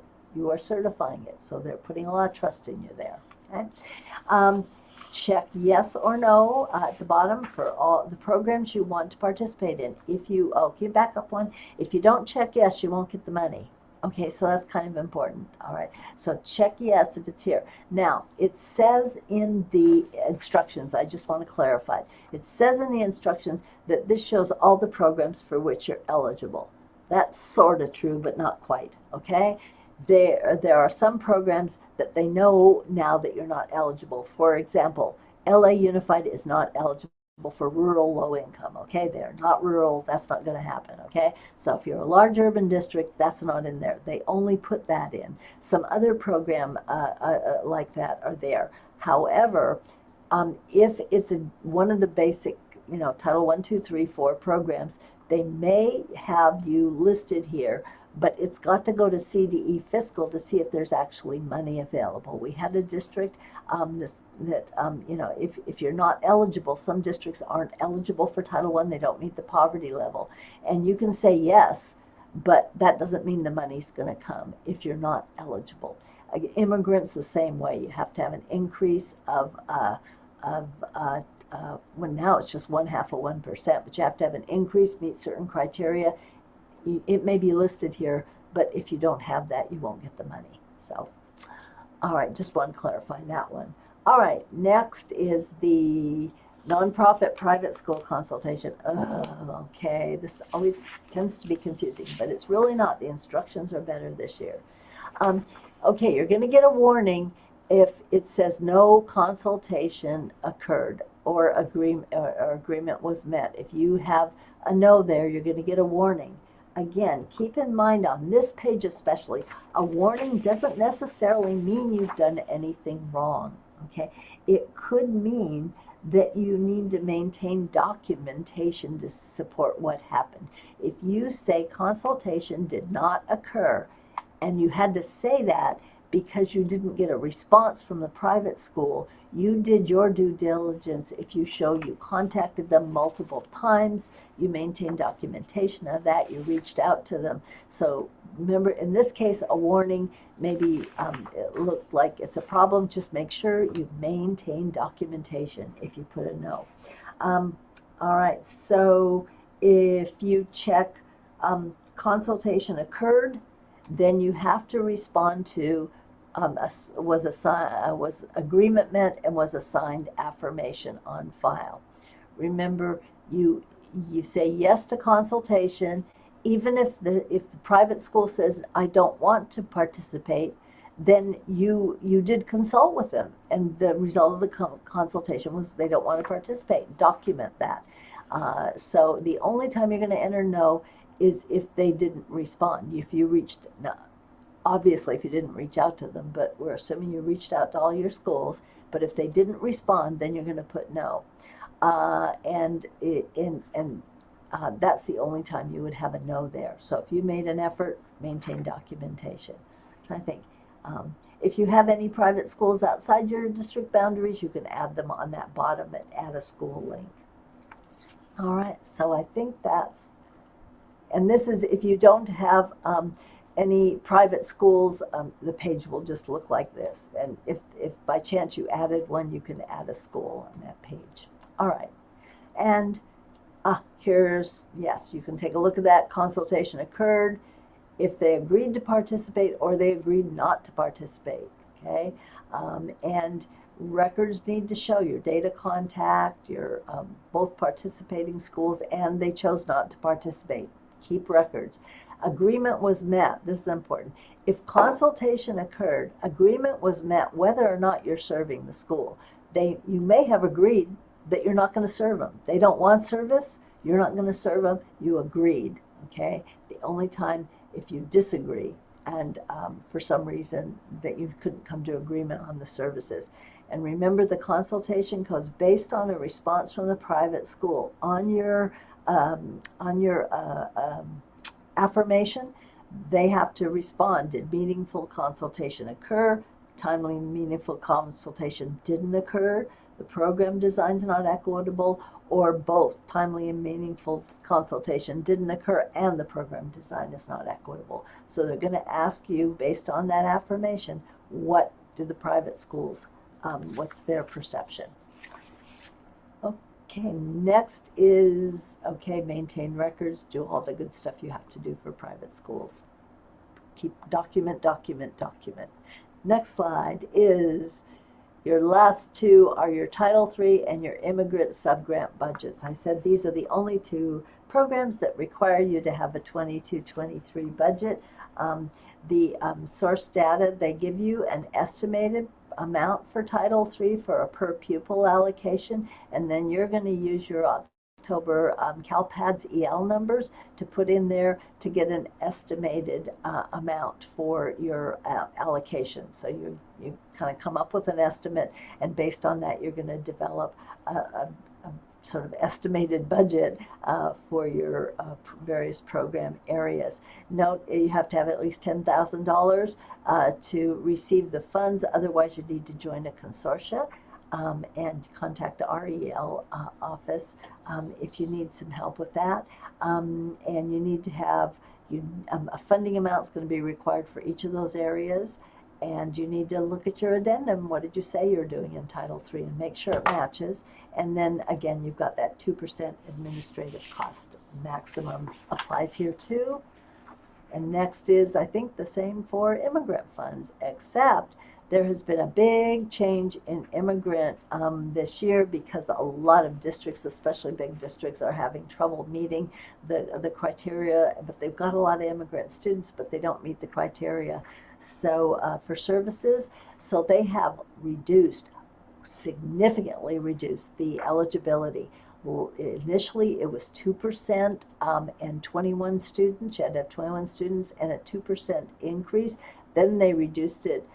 are certifying it, so they're putting a lot of trust in you there. Okay, check yes or no at the bottom for all the programs you want to participate in. If you back up one. If you don't check yes, you won't get the money. Okay, so that's kind of important. All right, so check yes if it's here. Now, it says in the instructions, I just want to clarify, it says in the instructions that this shows all the programs for which you're eligible. That's sort of true, but not quite. Okay. There are some programs that they know now that you're not eligible. For example, LA Unified is not eligible for rural low income. Okay, they're not rural. That's not going to happen. Okay, so if you're a large urban district, that's not in there. They only put that in. Some other program like that are there. However, if it's one of the basic, Title 1, 2, 3, 4 programs, they may have you listed here, but it's got to go to CDE Fiscal to see if there's actually money available. We had a district if you're not eligible, some districts aren't eligible for Title I, they don't meet the poverty level. And you can say yes, but that doesn't mean the money's going to come if you're not eligible. Immigrants the same way. You have to have an increase of when now it's just 0.5%, but you have to have an increase, meet certain criteria. It may be listed here, but if you don't have that, you won't get the money. So, all right, just want to clarify that one. All right, next is the nonprofit private school consultation. Okay, this always tends to be confusing, but it's really not. The instructions are better this year. Okay, you're going to get a warning if it says no consultation occurred or agreement was met. If you have a no there, you're going to get a warning. Again, keep in mind on this page especially, a warning doesn't necessarily mean you've done anything wrong. Okay, it could mean that you need to maintain documentation to support what happened. If you say consultation did not occur, and you had to say that because you didn't get a response from the private school, you did your due diligence. If you show you contacted them multiple times, you maintained documentation of that, you reached out to them. So remember, in this case, a warning, maybe it looked like it's a problem, just make sure you maintain documentation if you put a no. All right, so if you check consultation occurred, then you have to respond to was agreement met and was a signed affirmation on file. Remember, you say yes to consultation, even if the private school says I don't want to participate, then you did consult with them, and the result of the consultation was they don't want to participate. Document that. So the only time you're going to enter no is if they didn't respond. If you reached, obviously if you didn't reach out to them, but we're assuming you reached out to all your schools, but if they didn't respond, then you're going to put no. That's the only time you would have a no there. So if you made an effort, maintain documentation. I'm trying to think. If you have any private schools outside your district boundaries, you can add them on that bottom at add a school link. All right, so I think that's, and this is if you don't have any private schools, the page will just look like this. And if by chance you added one, you can add a school on that page. All right, and here's, yes, you can take a look at that. Consultation occurred if they agreed to participate or they agreed not to participate, okay? And records need to show your data contact, your both participating schools, and they chose not to participate. Keep records. Agreement was met. This is important. If consultation occurred, agreement was met whether or not you're serving the school. You may have agreed that you're not going to serve them. They don't want service, you're not going to serve them, you agreed, okay? The only time if you disagree and for some reason that you couldn't come to agreement on the services. And remember, the consultation goes based on a response from the private school. On your affirmation, they have to respond. Did meaningful consultation occur? Timely and meaningful consultation didn't occur. The program design's not equitable, or both. Timely and meaningful consultation didn't occur and the program design is not equitable. So they're going to ask you, based on that affirmation, what do the private schools, what's their perception? Okay, next is, okay, maintain records, do all the good stuff you have to do for private schools. Keep document. Next slide is your last two are your Title III and your immigrant subgrant budgets. I said these are the only two programs that require you to have a 22-23 budget. The source data, they give you an estimated amount for Title III for a per pupil allocation, and then you're going to use your October CalPADS EL numbers to put in there to get an estimated amount for your allocation. So you kind of come up with an estimate, and based on that, you're going to develop a sort of estimated budget for your various program areas. Note, you have to have at least $10,000 to receive the funds. Otherwise, you need to join a consortia and contact the REL office if you need some help with that. And you need to have, a funding amount is going to be required for each of those areas. And you need to look at your addendum. What did you say you're doing in Title III, and make sure it matches. And then again, you've got that 2% administrative cost maximum applies here too. And next is, I think, the same for immigrant funds, except there has been a big change in immigrant this year because a lot of districts, especially big districts, are having trouble meeting the criteria, but they've got a lot of immigrant students, but they don't meet the criteria. So for services, so they have significantly reduced the eligibility. Well, initially it was 2% and 21 students. You had to have 21 students and a 2% increase. Then they reduced it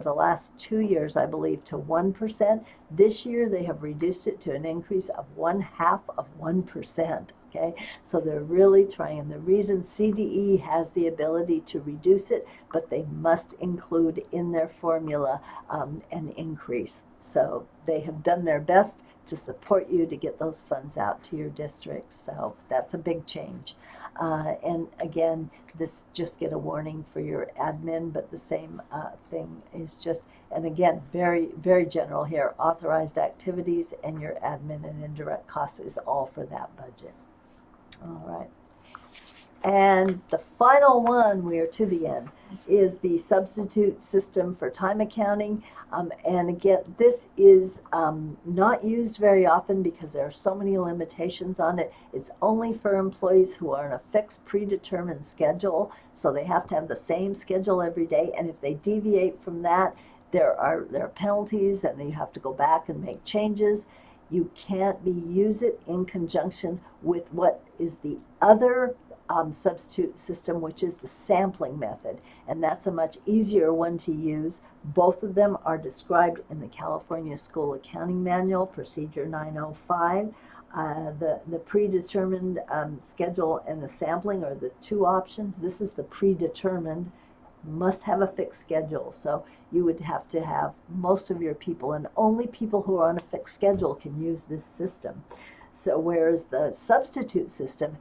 the last 2 years, I believe, to 1%. This year, they have reduced it to an increase of 0.5%. Okay, so they're really trying. And the reason CDE has the ability to reduce it, but they must include in their formula an increase. So they have done their best to support you to get those funds out to your district. So that's a big change. And again, this, just get a warning for your admin, but the same thing is just, and again, very, very general here, authorized activities and your admin and indirect costs is all for that budget. All right. And the final one, we are to the end, is the substitute system for time accounting. And again, this is not used very often because there are so many limitations on it. It's only for employees who are on a fixed predetermined schedule. So they have to have the same schedule every day. And if they deviate from that, there are penalties and you have to go back and make changes. You can't use it in conjunction with what is the other substitute system, which is the sampling method, and that's a much easier one to use. Both of them are described in the California School Accounting Manual, Procedure 905. The predetermined schedule and the sampling are the two options. This is the predetermined, must have a fixed schedule. So you would have to have most of your people, and only people who are on a fixed schedule can use this system. So whereas the substitute system,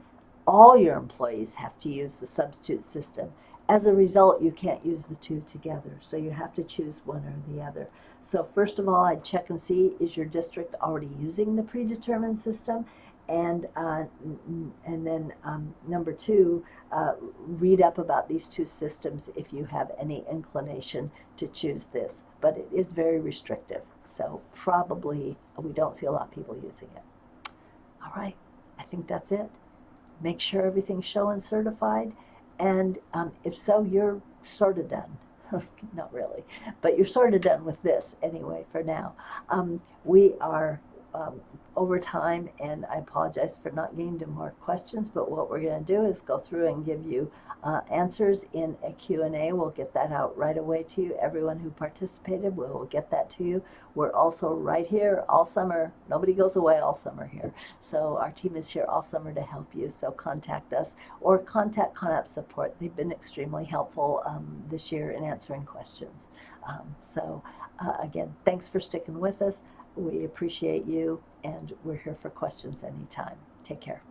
all your employees have to use the substitute system. As a result, you can't use the two together. So you have to choose one or the other. So first of all, I'd check and see, is your district already using the predetermined system? And then number two, read up about these two systems if you have any inclination to choose this. But it is very restrictive. So probably we don't see a lot of people using it. All right, I think that's it. Make sure everything's showing certified. And if so, you're sort of done. Not really, but you're sort of done with this anyway for now. We are over time, and I apologize for not getting to more questions, but what we're going to do is go through and give you answers in a Q&A. We'll get that out right away to you. Everyone who participated, we'll get that to you. We're also right here all summer. Nobody goes away all summer here. So our team is here all summer to help you. So contact us or contact ConApp Support. They've been extremely helpful this year in answering questions. Again, thanks for sticking with us. We appreciate you, and we're here for questions anytime. Take care.